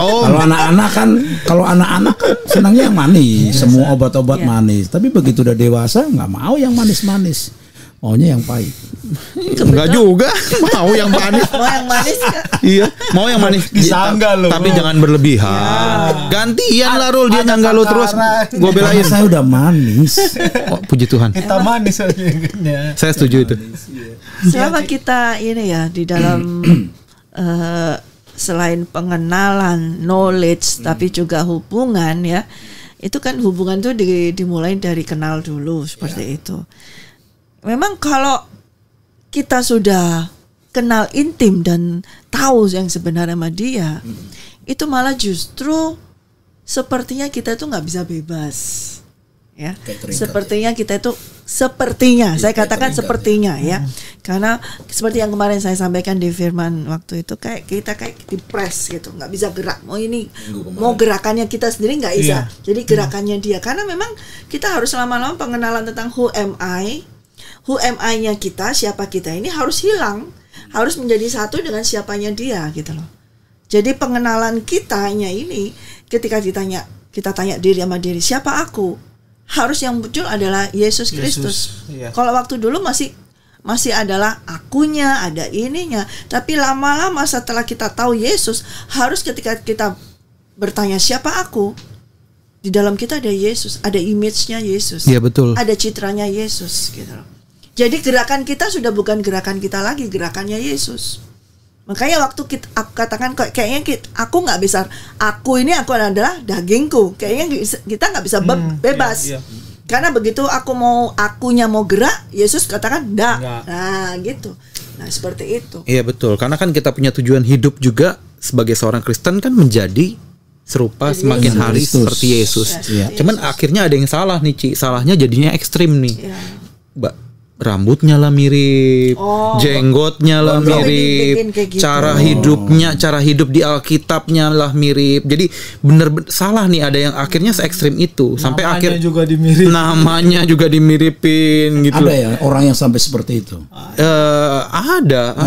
Kalau anak-anak kan senangnya yang manis, semua obat-obat manis. Tapi begitu udah dewasa nggak mau yang manis-manis, maunya yang pahit. Enggak juga, mau yang manis. Mau yang manis kan? Iya, mau yang manis. Disangga loh. Tapi jangan berlebihan. Gantian lah Rul, dia nyangga lo terus. Gue belain. Saya udah manis. Oh, puji Tuhan. Kita manis akhirnya. Saya setuju itu. Selama kita ini ya di dalam selain pengenalan, knowledge, tapi juga hubungan ya. Itu kan hubungan tuh dimulai dari kenal dulu seperti itu. Memang kalau kita sudah kenal intim dan tahu yang sebenarnya sama Dia, itu malah justru sepertinya kita itu nggak bisa bebas. Ya, sepertinya kita itu saya katakan sepertinya ya, karena seperti yang kemarin saya sampaikan di firman waktu itu, kayak kita kayak dipres gitu, nggak bisa gerak. Mau gerakannya kita sendiri nggak bisa, jadi gerakannya Dia. Karena memang kita harus lama-lama pengenalan tentang who am I-nya kita, siapa kita ini harus hilang, harus menjadi satu dengan siapanya Dia gitu loh. Jadi pengenalan kitanya ini, ketika kita tanya diri sama diri, siapa aku? Harus yang muncul adalah Yesus Kristus. Kalau waktu dulu masih adalah akunya, ada ininya. Tapi lama-lama setelah kita tahu Yesus, harus ketika kita bertanya siapa aku, di dalam kita ada Yesus, ada image-nya Yesus. Iya betul. Ada citranya Yesus gitu loh. Jadi gerakan kita sudah bukan gerakan kita lagi, gerakannya Yesus. Makanya waktu aku katakan kayaknya aku nggak bisa, aku adalah dagingku, kayaknya kita nggak bisa bebas. Karena begitu akunya mau gerak, Yesus katakan enggak. Nah gitu. Nah seperti itu. Iya betul. Karena kan kita punya tujuan hidup juga sebagai seorang Kristen kan menjadi serupa semakin hari seperti Yesus. Ya. Cuman akhirnya ada yang salah nih, Ci. Salahnya jadinya ekstrim nih. Ya. rambutnya lah mirip, jenggotnya lah mirip, bikin kayak gitu. cara hidup di Alkitabnya lah mirip. Jadi bener salah nih, ada yang akhirnya se ekstrim itu sampai Namanya akhir juga dimirip. namanya juga dimiripin gitu. Ada ya orang yang sampai seperti itu. Ada.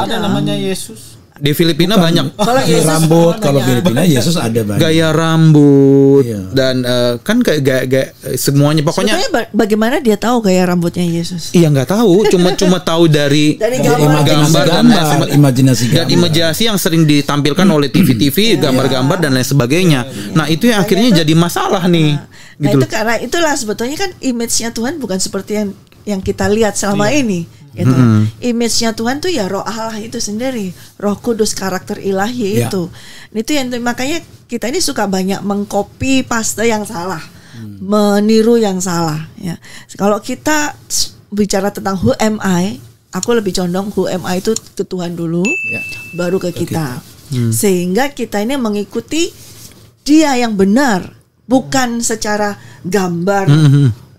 Ada namanya Yesus. Di Filipina banyak Kalau Gaya Yesus rambut kalau Filipina Yesus ada banyak. gaya rambut Iya. dan kan kayak gaya semuanya pokoknya. sebetulnya bagaimana dia tahu gaya rambutnya Yesus? Iya nggak tahu, cuma tahu dari gambar dan imajinasi yang sering ditampilkan oleh TV-TV, gambar-gambar dan lain sebagainya. Nah itu yang akhirnya jadi masalah nih. Nah Gitu itu loh. karena itulah sebetulnya kan image-nya Tuhan bukan seperti yang kita lihat selama ini. Gitu. Image-nya Tuhan tuh ya Roh Allah itu sendiri, Roh Kudus, karakter ilahi itu. Itu yang makanya kita ini suka banyak mengcopy paste yang salah, meniru yang salah. Ya. Kalau kita bicara tentang who am I, aku lebih condong who am I itu ke Tuhan dulu, baru ke kita. Sehingga kita ini mengikuti Dia yang benar, bukan secara gambar.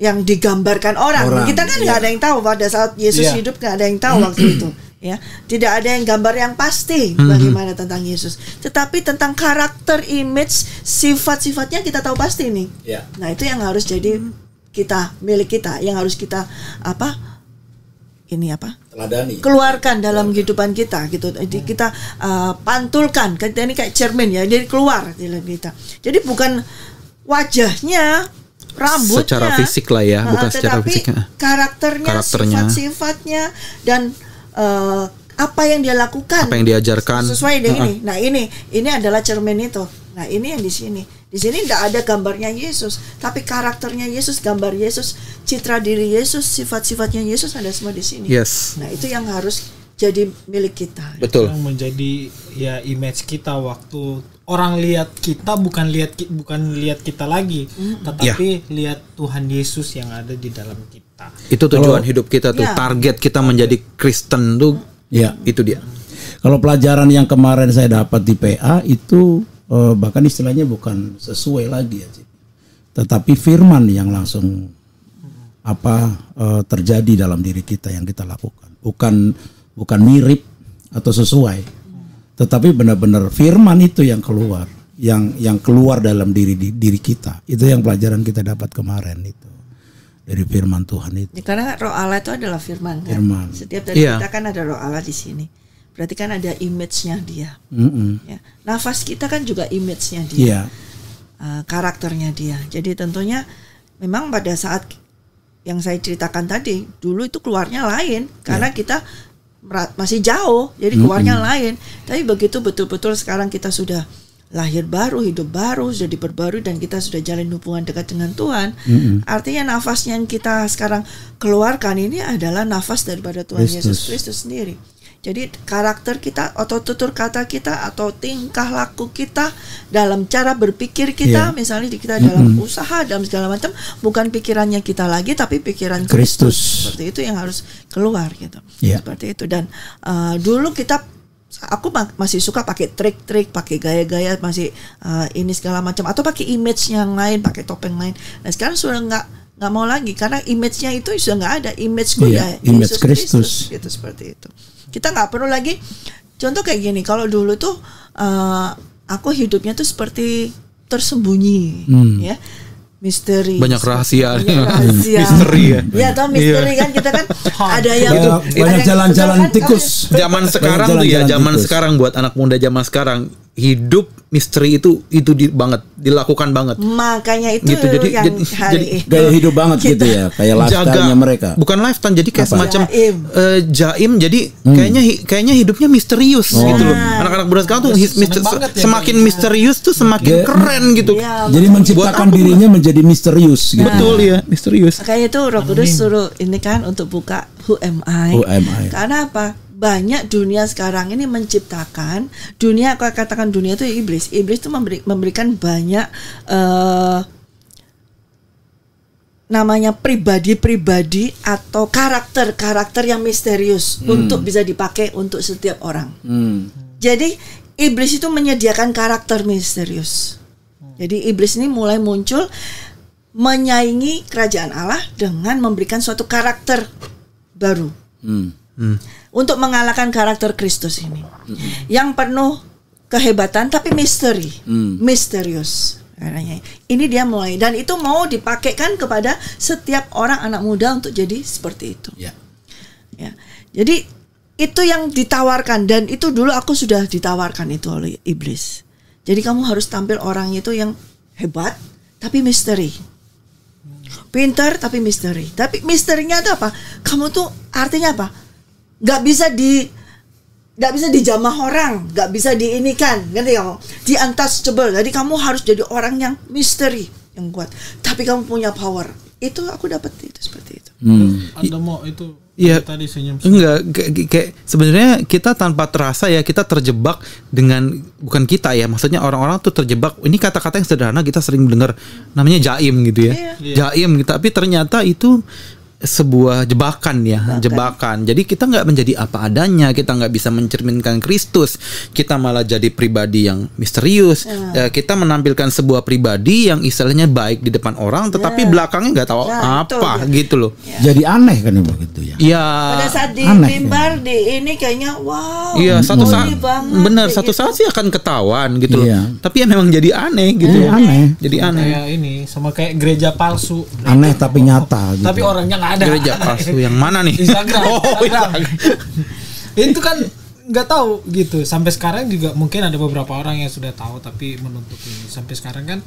Yang digambarkan orang. Kita kan nggak ada yang tahu pada saat Yesus hidup, nggak ada yang tahu waktu itu. Ya, tidak ada yang gambar yang pasti bagaimana tentang Yesus. Tetapi tentang karakter, image, sifat-sifatnya kita tahu pasti nih. Nah itu yang harus jadi kita, milik kita, yang harus kita teladani. keluarkan dalam kehidupan kita gitu. Jadi kita pantulkan. Kita ini kayak cermin ya, jadi keluar dalam kita. Jadi bukan wajahnya, rambutnya Secara fisik lah ya, bukan secara tetapi fisik. karakternya, sifat-sifatnya dan apa yang dia lakukan, Apa yang diajarkan. sesuai dengan ini. Nah ini adalah cermin itu. Nah ini yang di sini. Di sini tidak ada gambarnya Yesus, tapi karakternya Yesus, gambar Yesus, citra diri Yesus, sifat-sifatnya Yesus ada semua di sini. Yes. Nah itu yang harus jadi milik kita. Betul. Yang menjadi ya image kita waktu orang lihat kita bukan lihat kita lagi, tetapi lihat Tuhan Yesus yang ada di dalam kita. Itu tujuan hidup kita tuh, target kita menjadi Kristen tuh. Ya, itu dia. Kalau pelajaran yang kemarin saya dapat di PA itu bahkan istilahnya bukan sesuai lagi ya, tetapi firman yang langsung terjadi dalam diri kita yang kita lakukan. Bukan mirip atau sesuai, tetapi benar-benar firman itu yang keluar, yang keluar dalam diri kita. Itu yang pelajaran kita dapat kemarin itu dari firman Tuhan itu. Karena Roh Allah itu adalah firman kan. Firman. Setiap dari kita kan ada Roh Allah di sini. Berarti kan ada image-nya dia. Ya. Nafas kita kan juga image-nya dia. Karakternya dia. Jadi tentunya memang pada saat yang saya ceritakan tadi, dulu itu keluarnya lain karena kita masih jauh, jadi keluarnya lain. Tapi begitu betul-betul sekarang kita sudah lahir baru, hidup baru, sudah diperbarui dan kita sudah jalin hubungan dekat dengan Tuhan. Artinya nafas yang kita sekarang keluarkan ini adalah nafas daripada Tuhan Yesus Kristus sendiri. Jadi karakter kita atau tutur kata kita atau tingkah laku kita dalam cara berpikir kita, misalnya kita dalam usaha, dalam segala macam, bukan pikirannya kita lagi tapi pikiran Kristus. Seperti itu yang harus keluar gitu. Seperti itu. Dan dulu aku masih suka pakai trik-trik, pakai gaya-gaya, masih ini segala macam, atau pakai image yang lain, pakai topeng lain. Nah sekarang sudah nggak mau lagi karena image-nya itu sudah nggak ada. Image-ku ya image Yesus Kristus gitu, seperti itu. Kita nggak perlu lagi. Contoh kayak gini, kalau dulu tuh aku hidupnya tuh seperti tersembunyi, ya, misteri, banyak rahasia. misteri ya tau misteri kan, kita kan ada yang banyak jalan-jalan tikus. Zaman sekarang tuh ya, sekarang buat anak muda zaman sekarang, hidup misteri itu banget dilakukan banget. Makanya itu gitu, yang jadi gaya hidup banget gitu ya, kayak lifestyle-nya mereka. Bukan lifestyle, jadi kayak semacam jaim. Jadi kayaknya hidupnya misterius gitu loh. Anak-anak muda sekarang tuh semakin misterius tuh semakin keren gitu. Jadi menciptakan dirinya menjadi misterius gitu. Betul ya, misterius. Makanya itu Roh Kudus suruh ini kan untuk buka who am I. Karena apa? Banyak dunia sekarang ini menciptakan dunia, kalau katakan dunia itu iblis. Iblis itu memberikan banyak namanya pribadi-pribadi atau karakter-karakter yang misterius untuk bisa dipakai untuk setiap orang. Jadi iblis itu menyediakan karakter misterius. Jadi iblis ini mulai muncul menyaingi kerajaan Allah dengan memberikan suatu karakter baru. Untuk mengalahkan karakter Kristus ini. Yang penuh kehebatan tapi misteri. Misterius. Ini dia mulai, dan itu mau dipakaikan kepada setiap orang anak muda untuk jadi seperti itu. Ya. Jadi itu yang ditawarkan, dan itu dulu aku sudah ditawarkan itu oleh iblis. Jadi kamu harus tampil orang itu yang hebat tapi misteri. Pintar tapi misteri. Tapi misterinya itu apa? Kamu tuh artinya apa? Gak bisa dijamah orang, gak bisa diinikan, ngerti kamu? Di untouchable. Jadi kamu harus jadi orang yang misteri, yang kuat. Tapi kamu punya power. Itu aku dapat itu seperti itu. Ada mau itu tadi senyum. Enggak, kayak sebenarnya kita tanpa terasa ya, kita terjebak dengan, bukan kita ya, maksudnya orang-orang tuh terjebak. Ini kata-kata yang sederhana kita sering dengar, namanya jaim gitu ya. Jaim gitu, tapi ternyata itu sebuah jebakan ya, jebakan. Jadi kita nggak menjadi apa adanya, kita nggak bisa mencerminkan Kristus, kita malah jadi pribadi yang misterius. Kita menampilkan sebuah pribadi yang istilahnya baik di depan orang, tetapi belakangnya nggak tahu apa gitu loh. Jadi aneh kan begitu ya. Iya. Pada saat di mimbar di ini kayaknya wow. Iya, satu saat benar, satu saat sih akan ketahuan gitu loh. Tapi ya memang jadi aneh gitu. Aneh. Jadi aneh. Kayak ini sama kayak gereja palsu. Aneh tapi nyata gitu. Tapi orangnya nggak ada. Gereja palsu yang mana nih? Instagram. Instagram. Itu kan nggak tahu gitu. Sampai sekarang juga mungkin ada beberapa orang yang sudah tahu tapi menutup ini. Sampai sekarang kan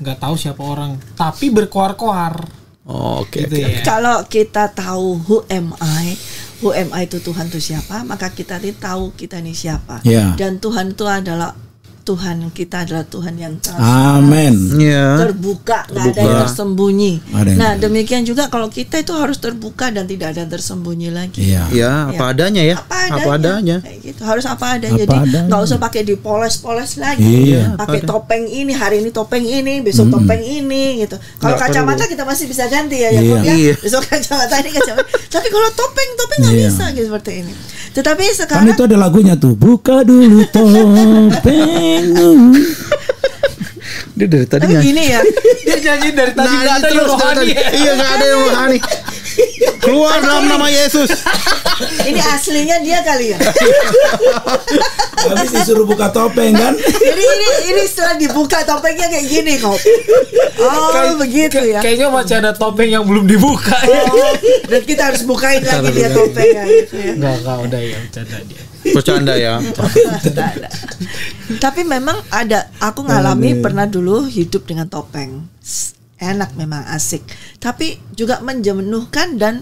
nggak tahu siapa orang, tapi berkoar-koar. Oke. Gitu ya. Kalau kita tahu who am I itu Tuhan itu siapa, maka kita tahu kita ini siapa. Dan Tuhan itu adalah Tuhan, kita adalah Tuhan yang Amin. Terbuka, nggak ada yang tersembunyi. Nah, demikian juga kalau kita itu harus terbuka dan tidak ada yang tersembunyi lagi. Apa adanya ya. Apa adanya. Kayak gitu, harus apa adanya. Jadi nggak usah pakai dipoles-poles lagi. Pakai topeng ini, hari ini topeng ini, besok topeng ini gitu. Kalau kacamata kita masih bisa ganti ya, besok kacamata ini kacamata. Tapi kalau topeng nggak bisa gitu seperti ini. Tetapi sekarang kan itu ada lagunya tuh, buka dulu topeng. Dia dari tadi gini ya. Dia janji dari tadi nggak ada yang rohani. Iya, nggak ada yang rohani. Keluar dalam nama Yesus. Ini aslinya dia kali ya. Habis disuruh buka topeng kan. Jadi ini setelah dibuka topengnya kayak gini kok. Begitu ya. Kayaknya masih ada topeng yang belum dibuka. Dan kita harus bukain lagi dia topengnya gitu ya. Enggak udah ya, bercanda dia. Bercanda ya. Tapi memang ada, aku ngalami pernah dulu hidup dengan topeng. Enak, memang asik, tapi juga menjenuhkan dan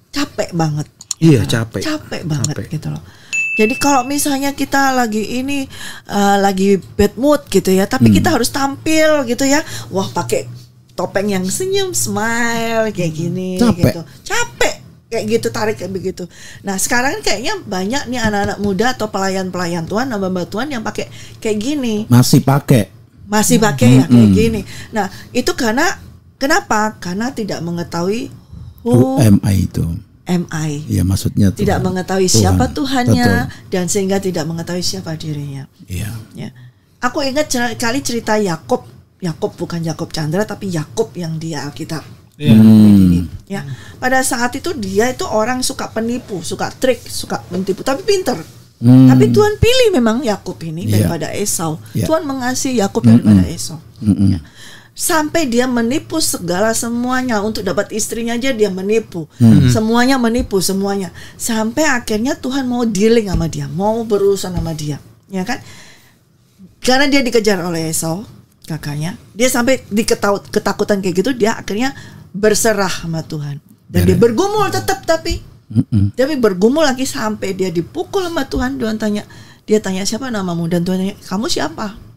capek banget. Iya, capek banget gitu loh. Jadi kalau misalnya kita lagi lagi bad mood gitu ya, tapi kita harus tampil gitu ya. Wah, pakai topeng yang senyum, smile kayak gini gitu. Capek kayak gitu, tarik kayak begitu. Nah, sekarang kayaknya banyak nih anak-anak muda atau pelayan-pelayan Tuhan, hamba-hamba Tuhan yang pakai kayak gini. Masih pakai ya kayak gini. Nah, itu kenapa? Karena tidak mengetahui who am I itu. Ya, maksudnya Tuhan. Tidak mengetahui Tuhan. Siapa Tuhannya. Betul. Dan sehingga tidak mengetahui siapa dirinya. Iya. Ya. Aku ingat kali cerita Yakub bukan Yakub Chandra tapi Yakub yang di Alkitab. Ya. Pada saat itu dia itu orang suka penipu, suka trik, suka menipu, tapi pintar. Tapi Tuhan pilih memang Yakub ini daripada Esau. Tuhan mengasihi Yakub daripada Esau. Ya. Sampai dia menipu semuanya untuk dapat istrinya aja dia menipu. Semuanya menipu semuanya. Sampai akhirnya Tuhan mau dealing sama dia, mau berurusan sama dia, ya kan? Karena dia dikejar oleh Esau, kakaknya. Dia sampai ketakutan kayak gitu, dia akhirnya berserah sama Tuhan. Dan dia bergumul tetap tapi bergumul lagi sampai dia dipukul sama Tuhan. Dia tanya siapa namamu, dan Tuhan tanya kamu siapa.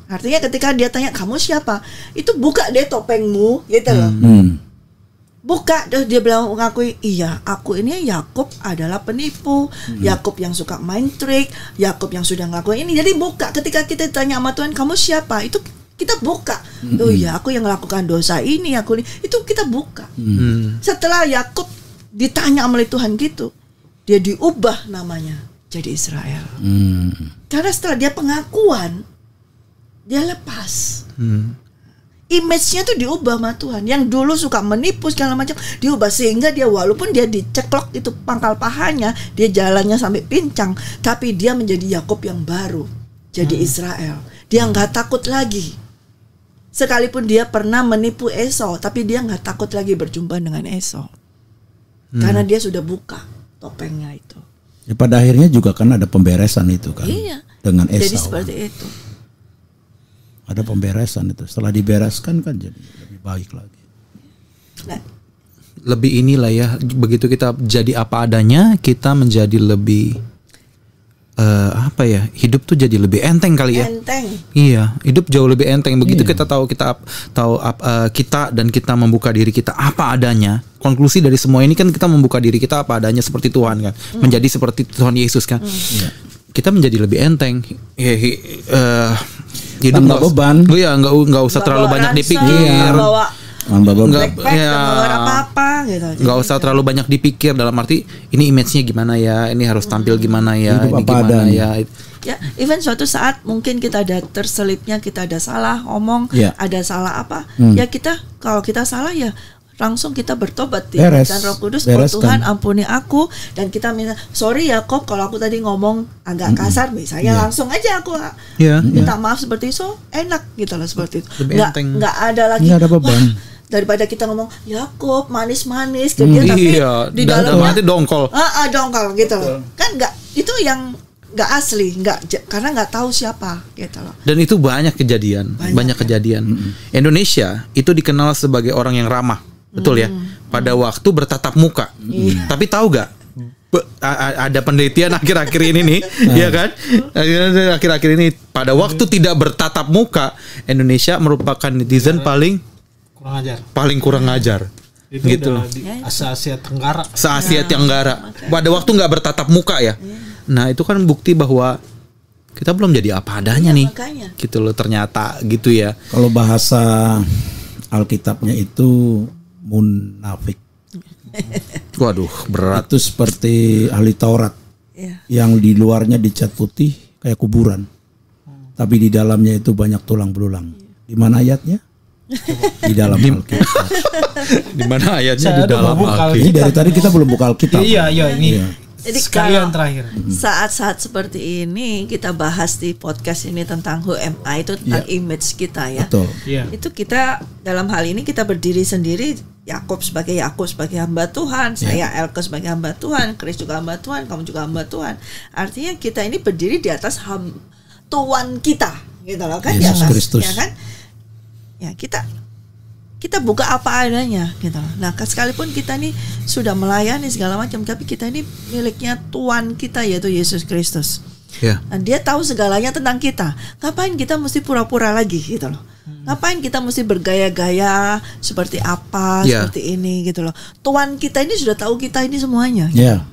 Artinya ketika dia tanya kamu siapa, itu buka deh topengmu gitu loh. Buka, dia bilang mengakui, iya aku ini Yakub adalah penipu, Yakub yang suka main trik, Yakub yang sudah ngelakuin ini. Jadi buka, ketika kita tanya sama Tuhan kamu siapa, itu kita buka. Oh iya, aku yang melakukan dosa ini, itu kita buka. Setelah Yakub ditanya oleh Tuhan gitu, dia diubah namanya jadi Israel. Karena setelah dia pengakuan, dia lepas. image-nya tuh diubah sama Tuhan. Yang dulu suka menipu segala macam diubah sehingga dia walaupun dia diceklok itu pangkal pahanya, dia jalannya sampai pincang, tapi dia menjadi Yakub yang baru, jadi Israel. Dia nggak takut lagi. Sekalipun dia pernah menipu Esau, tapi dia nggak takut lagi berjumpa dengan Esau, karena dia sudah buka topengnya itu. Ya, pada akhirnya juga kan ada pemberesan itu kan. Iya. Dengan Esau. Jadi seperti itu. Ada pemberesan itu. Setelah dibereskan kan jadi lebih baik lagi. Nah, Lebih inilah ya, begitu kita jadi apa adanya, kita menjadi lebih apa ya? Hidup tuh jadi lebih enteng kali ya. enteng. Iya, hidup jauh lebih enteng. Begitu kita tahu kita dan kita membuka diri kita apa adanya. Konklusi dari semua ini kan kita membuka diri kita apa adanya seperti Tuhan kan, menjadi seperti Tuhan Yesus kan. Kita menjadi lebih enteng. Hidup Tanpa beban. Iya, nggak usah terlalu banyak dipikir. Bawa Nggak, backpack, bawa apa-apa gitu. nggak usah terlalu banyak dipikir, dalam arti ini image-nya gimana ya, ini harus tampil gimana ya, Hidup ini apa gimana adanya. ya. Ya, even suatu saat mungkin kita ada terselipnya, kita ada salah ngomong, Ya. ada salah apa, ya kita kalau kita salah ya langsung kita bertobat ya. Beres. Dan Roh Kudus, Bereskan. Tuhan ampuni aku, dan kita minta sorry Yakob kalau aku tadi ngomong agak kasar, misalnya langsung aja aku Iya, minta maaf seperti itu, enak gitu loh seperti itu. Lebih enteng. Nggak ada lagi. Nggak ada beban. "Wah, daripada kita ngomong Yakob manis-manis ke dia, tapi Iya, di dalam dalamnya hati dongkol. dongkol gitu loh. Kan nggak, itu yang nggak asli, karena nggak tahu siapa gitu loh. Dan itu banyak kejadian, banyak kejadian. Indonesia itu dikenal sebagai orang yang ramah, betul ya? Pada waktu bertatap muka. Tapi tahu gak? Ada penelitian akhir-akhir ini nih, ya kan? Akhir-akhir ini pada waktu tidak bertatap muka, Indonesia merupakan netizen paling kurang ajar. Itu Gitu. udah di Asia Tenggara. Se-Asia Tenggara. Pada waktu nggak bertatap muka ya. Nah, itu kan bukti bahwa kita belum jadi apa adanya nih. Makanya. Gitu loh ternyata gitu ya. Kalau bahasa Alkitabnya itu munafik. Waduh, berat. Itu seperti ahli Taurat Iya. yang di luarnya dicat putih kayak kuburan, tapi di dalamnya itu banyak tulang belulang. Di mana ayatnya? Di dalam Alkitab. Di mana ayatnya Saya di ada dalam buka Alkitab. Ini dari tadi kita belum buka Alkitab. Iya, ini. Iya. Jadi Sekalian kalau terakhir. saat-saat seperti ini kita bahas di podcast ini tentang who am I, itu tentang image kita ya. Betul. Iya. Itu kita dalam hal ini kita berdiri sendiri, Yakub sebagai hamba Tuhan, saya Elke sebagai hamba Tuhan, Chris juga hamba Tuhan, kamu juga hamba Tuhan. Artinya kita ini berdiri di atas Tuhan kita, gitu loh kan? Yesus di atas, Kristus. ya kan? Ya kita buka apa adanya, gitu loh. Nah, sekalipun kita ini sudah melayani segala macam, tapi kita ini miliknya Tuhan kita yaitu Yesus Kristus. Ya. Nah, dia tahu segalanya tentang kita. Ngapain kita mesti pura-pura lagi gitu loh? Ngapain kita mesti bergaya-gaya seperti apa, seperti ini gitu loh. Tuhan kita ini sudah tahu kita ini semuanya. Ya.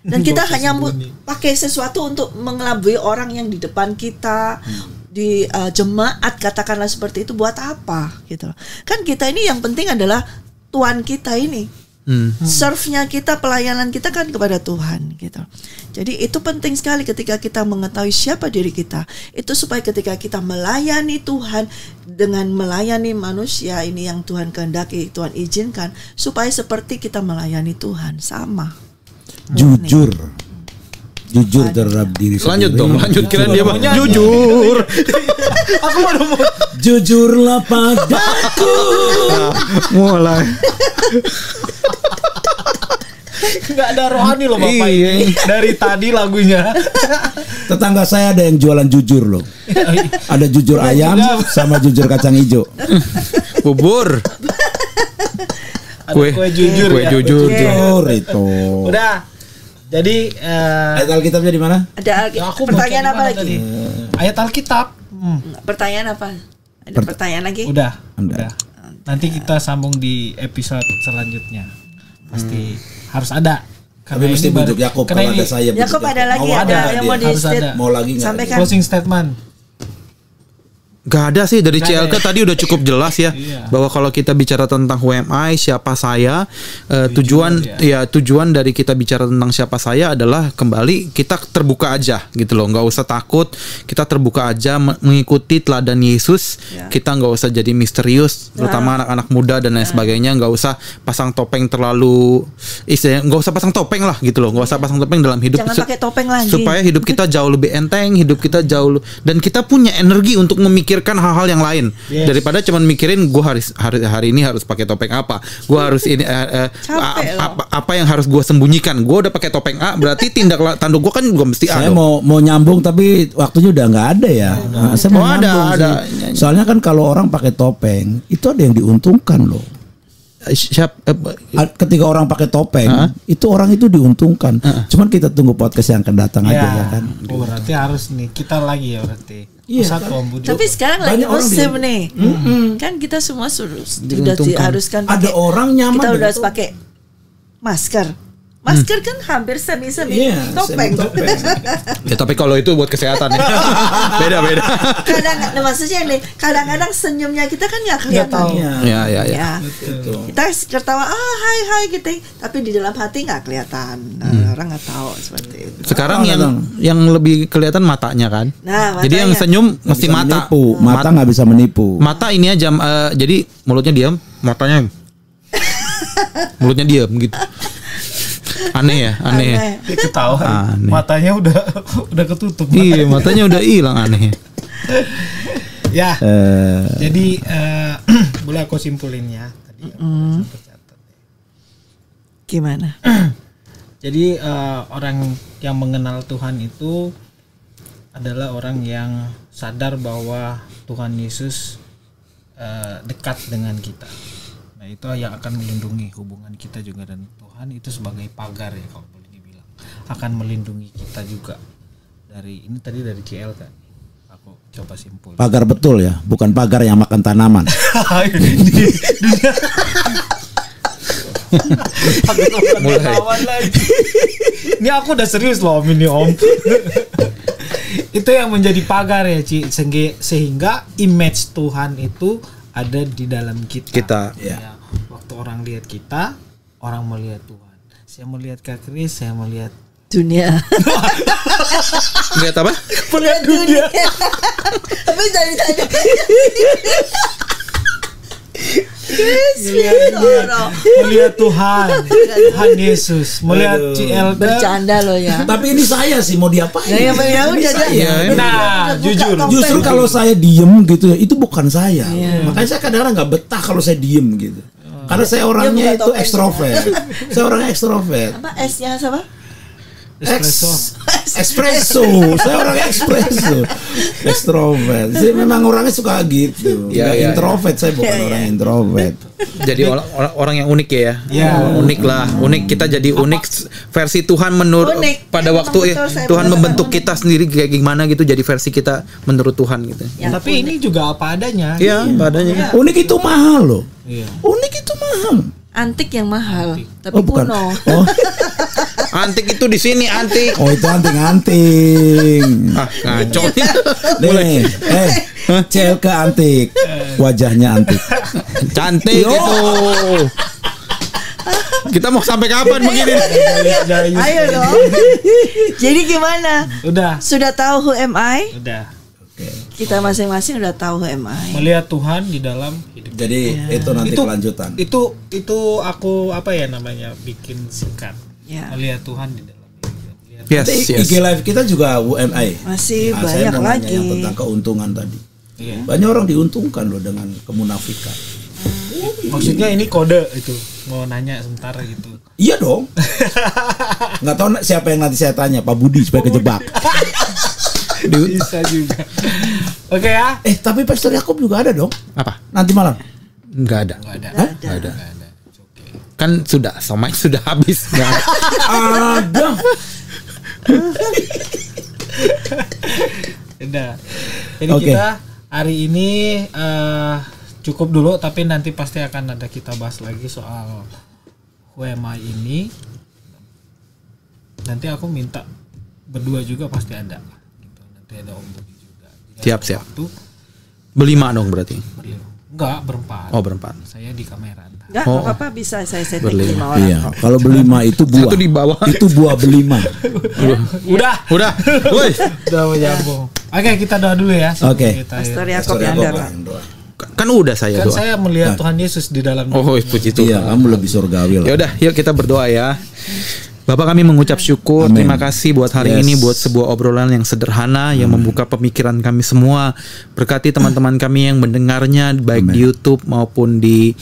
Dan kita hanya pakai sesuatu untuk mengelabui orang yang di depan kita, di jemaat katakanlah seperti itu, buat apa gitu loh. Kan kita ini yang penting adalah Tuhan kita ini. Serve-nya kita, pelayanan kita kan kepada Tuhan gitu. Jadi itu penting sekali ketika kita mengetahui siapa diri kita. Itu supaya ketika kita melayani Tuhan dengan melayani manusia ini yang Tuhan kehendaki, Tuhan izinkan, supaya seperti kita melayani Tuhan sama. Jujur. Jujur terhadap diri Lanjut sendiri. dong, lanjut kirain dia mah jujur. Aku baru mau. Jujurlah padaku. Mulai. Nggak ada rohani loh Bapak Iya. ini. Dari tadi lagunya. Tetangga saya ada yang jualan jujur loh. Ada jujur ayam sama jujur kacang hijau. Bubur. Ada kue jujur Kue ya. jujur. Jujur itu. Udah. Jadi Ayat Alkitabnya di mana? Ada aku pertanyaan baca apa di mana lagi? tadi? Ayat Alkitab. Pertanyaan apa? Ada pertanyaan lagi? Udah. Udah. Nanti kita sambung di episode selanjutnya. Pasti harus ada. Tapi mesti bujuk Yakub karena kalau ini ada saya. Yakob ada lagi, Mau ada nggak yang dia? mau di Harus state. ada. Mau lagi nggak? Sampaikan. closing statement. Gak ada sih dari Gak CLK ada ya? tadi udah cukup jelas ya Iya. bahwa kalau kita bicara tentang who am I, siapa saya, tujuan ya. tujuan dari kita bicara tentang siapa saya adalah kembali kita terbuka aja gitu loh, nggak usah takut, kita terbuka aja mengikuti teladan Yesus, kita nggak usah jadi misterius, terutama anak-anak muda dan lain sebagainya, nggak usah pasang topeng terlalu istilahnya, nggak usah pasang topeng lah gitu loh, nggak usah pasang topeng dalam hidup, Jangan pakai topeng lagi. supaya hidup kita jauh lebih enteng, hidup kita jauh dan kita punya energi untuk memikirkan hal-hal yang lain daripada cuman mikirin gue hari ini harus pakai topeng apa, gue harus ini apa yang harus gue sembunyikan. Gue udah pakai topeng A, berarti tindak tanduk gue kan gue mesti A. Saya mau nyambung tapi waktunya udah nggak ada ya. Nah, saya mau nyambung ada. sih. Soalnya kan kalau orang pakai topeng itu ada yang diuntungkan loh. Ketika orang pakai topeng itu orang itu diuntungkan. Cuman kita tunggu podcast yang akan datang aja ya kan. Oh, berarti harus nih kita lagi ya berarti. Iya, Satu kan? Om Budi. Tapi sekarang lagi Banyak orang musim nih. Kan kita semua sudah diharuskan Ada pakai, orang nyaman kita udah dengan harus pakai masker. Masker kan hampir semi topeng. Ya tapi kalau itu buat kesehatan ya. Beda. Kadang maksudnya nih, kadang-kadang senyumnya kita kan nggak kelihatan. Ya. Ya. Kita tertawa hai gitu, tapi di dalam hati nggak kelihatan. Nah, orang nggak tahu seperti itu. Sekarang yang lebih kelihatan matanya kan. Nah, jadi yang matanya. senyum Nggak mesti bisa mata. menipu. Mata nggak bisa menipu. Mata ini aja jadi mulutnya diam, matanya mulutnya diam gitu. Aneh ya. Dia ketawa. Aneh. Matanya udah ketutup. Iya, matanya udah hilang aneh. Ya. Jadi boleh aku simpulin ya tadi. Aku catat. Gimana? Jadi orang yang mengenal Tuhan itu adalah orang yang sadar bahwa Tuhan Yesus dekat dengan kita. Nah, itu yang akan melindungi hubungan kita juga dan Tuhan, itu sebagai pagar ya kalau boleh dibilang. Akan melindungi kita juga dari ini tadi dari CL kan. Aku coba simpul. Pagar betul ya, bukan pagar yang makan tanaman. Mulai lagi. Ini aku udah serius loh Om ini Om. Itu yang menjadi pagar ya Ci, sehingga image Tuhan itu ada di dalam kita. Ya. Waktu orang lihat kita, orang melihat Tuhan. Saya melihat Kak Kris, saya melihat Dunia. Lihat apa? Melihat dunia. Tapi jadi tadi. melihat Tuhan Yesus, melihat CLK. Bercanda loh ya. Tapi ini saya sih mau diapain? Ya udah. Nah, jujur. Justru kalau saya diem gitu ya, itu bukan saya. Makanya saya kadang-kadang nggak betah kalau saya diem gitu. Karena saya orangnya itu ekstrovert. Saya orangnya ekstrovert. Apa S-nya siapa? Espresso. Saya orang espresso. Extrovert. Saya memang orangnya suka gitu. Ya, ya, introvert, saya bukan orang introvert. Jadi orang yang unik ya. Unik lah. Unik, kita jadi unik versi Tuhan menurut Unik. pada waktu Betul, Tuhan benar, membentuk unik. kita sendiri kayak gimana gitu, jadi versi kita menurut Tuhan gitu. Tapi ini juga apa adanya. Iya, padanya. Unik itu mahal loh. Iya. Unik itu mahal. Antik yang mahal, tapi Oh bukan. kuno. Oh, Antik itu di sini antik. oh itu anting-anting. Ah, ngaco. Nih, CLK antik, wajahnya antik. Cantik Yo. itu. Kita mau sampai kapan begini? Ayo dong. Jadi gimana? Udah. Sudah tahu who am I? Udah. Kita masing-masing udah tahu who am I. Melihat Tuhan di dalam hidup. Jadi itu nanti kelanjutan. Itu aku apa ya namanya bikin singkat. Ya. Melihat Tuhan di dalam hidup. Yes, yes. IG live kita juga UMI. Masih Nah, banyak saya mau nanya lagi. yang tentang keuntungan tadi. Iya. Banyak orang diuntungkan loh dengan kemunafikan. Maksudnya ini kode itu mau nanya sebentar gitu. Iya dong. Nggak tahu siapa yang nanti saya tanya, Pak Budi supaya kejebak. Bisa juga. Oke ya. Tapi Pastor Yakub juga ada dong. Apa? Nanti malam. Enggak ada. Nggak ada. Hah? Enggak ada. Kan sudah somai sudah habis. Nggak ada. Ada. Udah. Jadi Oke. kita hari ini cukup dulu, tapi nanti pasti akan ada kita bahas lagi soal who am I ini. Nanti aku minta berdua juga pasti ada. Gitu. Nanti ada Om Budi juga. Jadi Siap, ada siap. waktu. Berlima dong berarti. Enggak, berempat. Oh, berempat. Saya di kamera. Enggak, Oh. apa-apa bisa saya setting Berlima. 5 orang. Iya, kalau berlima itu buah. Satu di bawah. Itu buah berlima. Udah. Udah. Woi. Udah menyambung. Oke, kita doa dulu ya. Oke. Pastor Yakob yang doa. Kan udah saya Kan doa. saya melihat Tuhan Yesus di dalam. Oh, puji Tuhan. Iya, kamu lebih surgawi lah. Ya udah, yuk kita berdoa ya. Bapak, kami mengucap syukur, Amin. terima kasih buat hari Yes. ini, buat sebuah obrolan yang sederhana yang membuka pemikiran kami semua. Berkati teman-teman kami yang mendengarnya baik di YouTube maupun di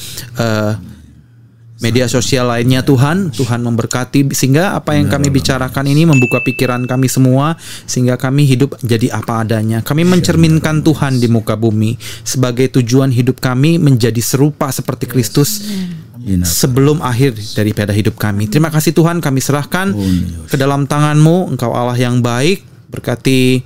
media sosial lainnya. Tuhan memberkati sehingga apa yang kami bicarakan ini membuka pikiran kami semua sehingga kami hidup jadi apa adanya. Kami mencerminkan Tuhan di muka bumi sebagai tujuan hidup kami menjadi serupa seperti Kristus sebelum akhir daripada hidup kami. Terima kasih Tuhan, kami serahkan ke dalam tangan-Mu. Engkau Allah yang baik. Berkati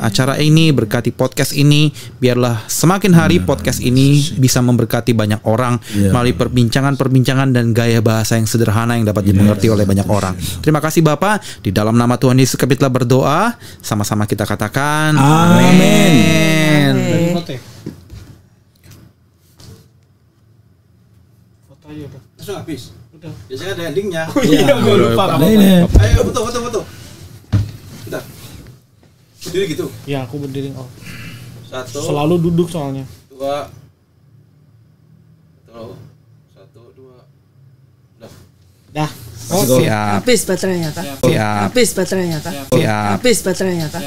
acara ini, berkati podcast ini. Biarlah semakin hari podcast ini bisa memberkati banyak orang melalui perbincangan-perbincangan dan gaya bahasa yang sederhana yang dapat dimengerti oleh banyak orang. Terima kasih Bapak. Di dalam nama Tuhan Yesus kami telah berdoa. Sama-sama kita katakan amin. Dari foto ya? Foto aja udah. Langsung habis. Udah. Biasanya ada endingnya. Iya, gue lupa. Ini. Ayo foto. Udah. Berdiri gitu. Ya, aku berdiri. Oh. 1, Selalu duduk soalnya. 2, 1, 2. Udah. Dah. Siap. Habis baterainya, Kak. Siap. Habis baterainya, Kak. Siap. Habis baterainya, Kak.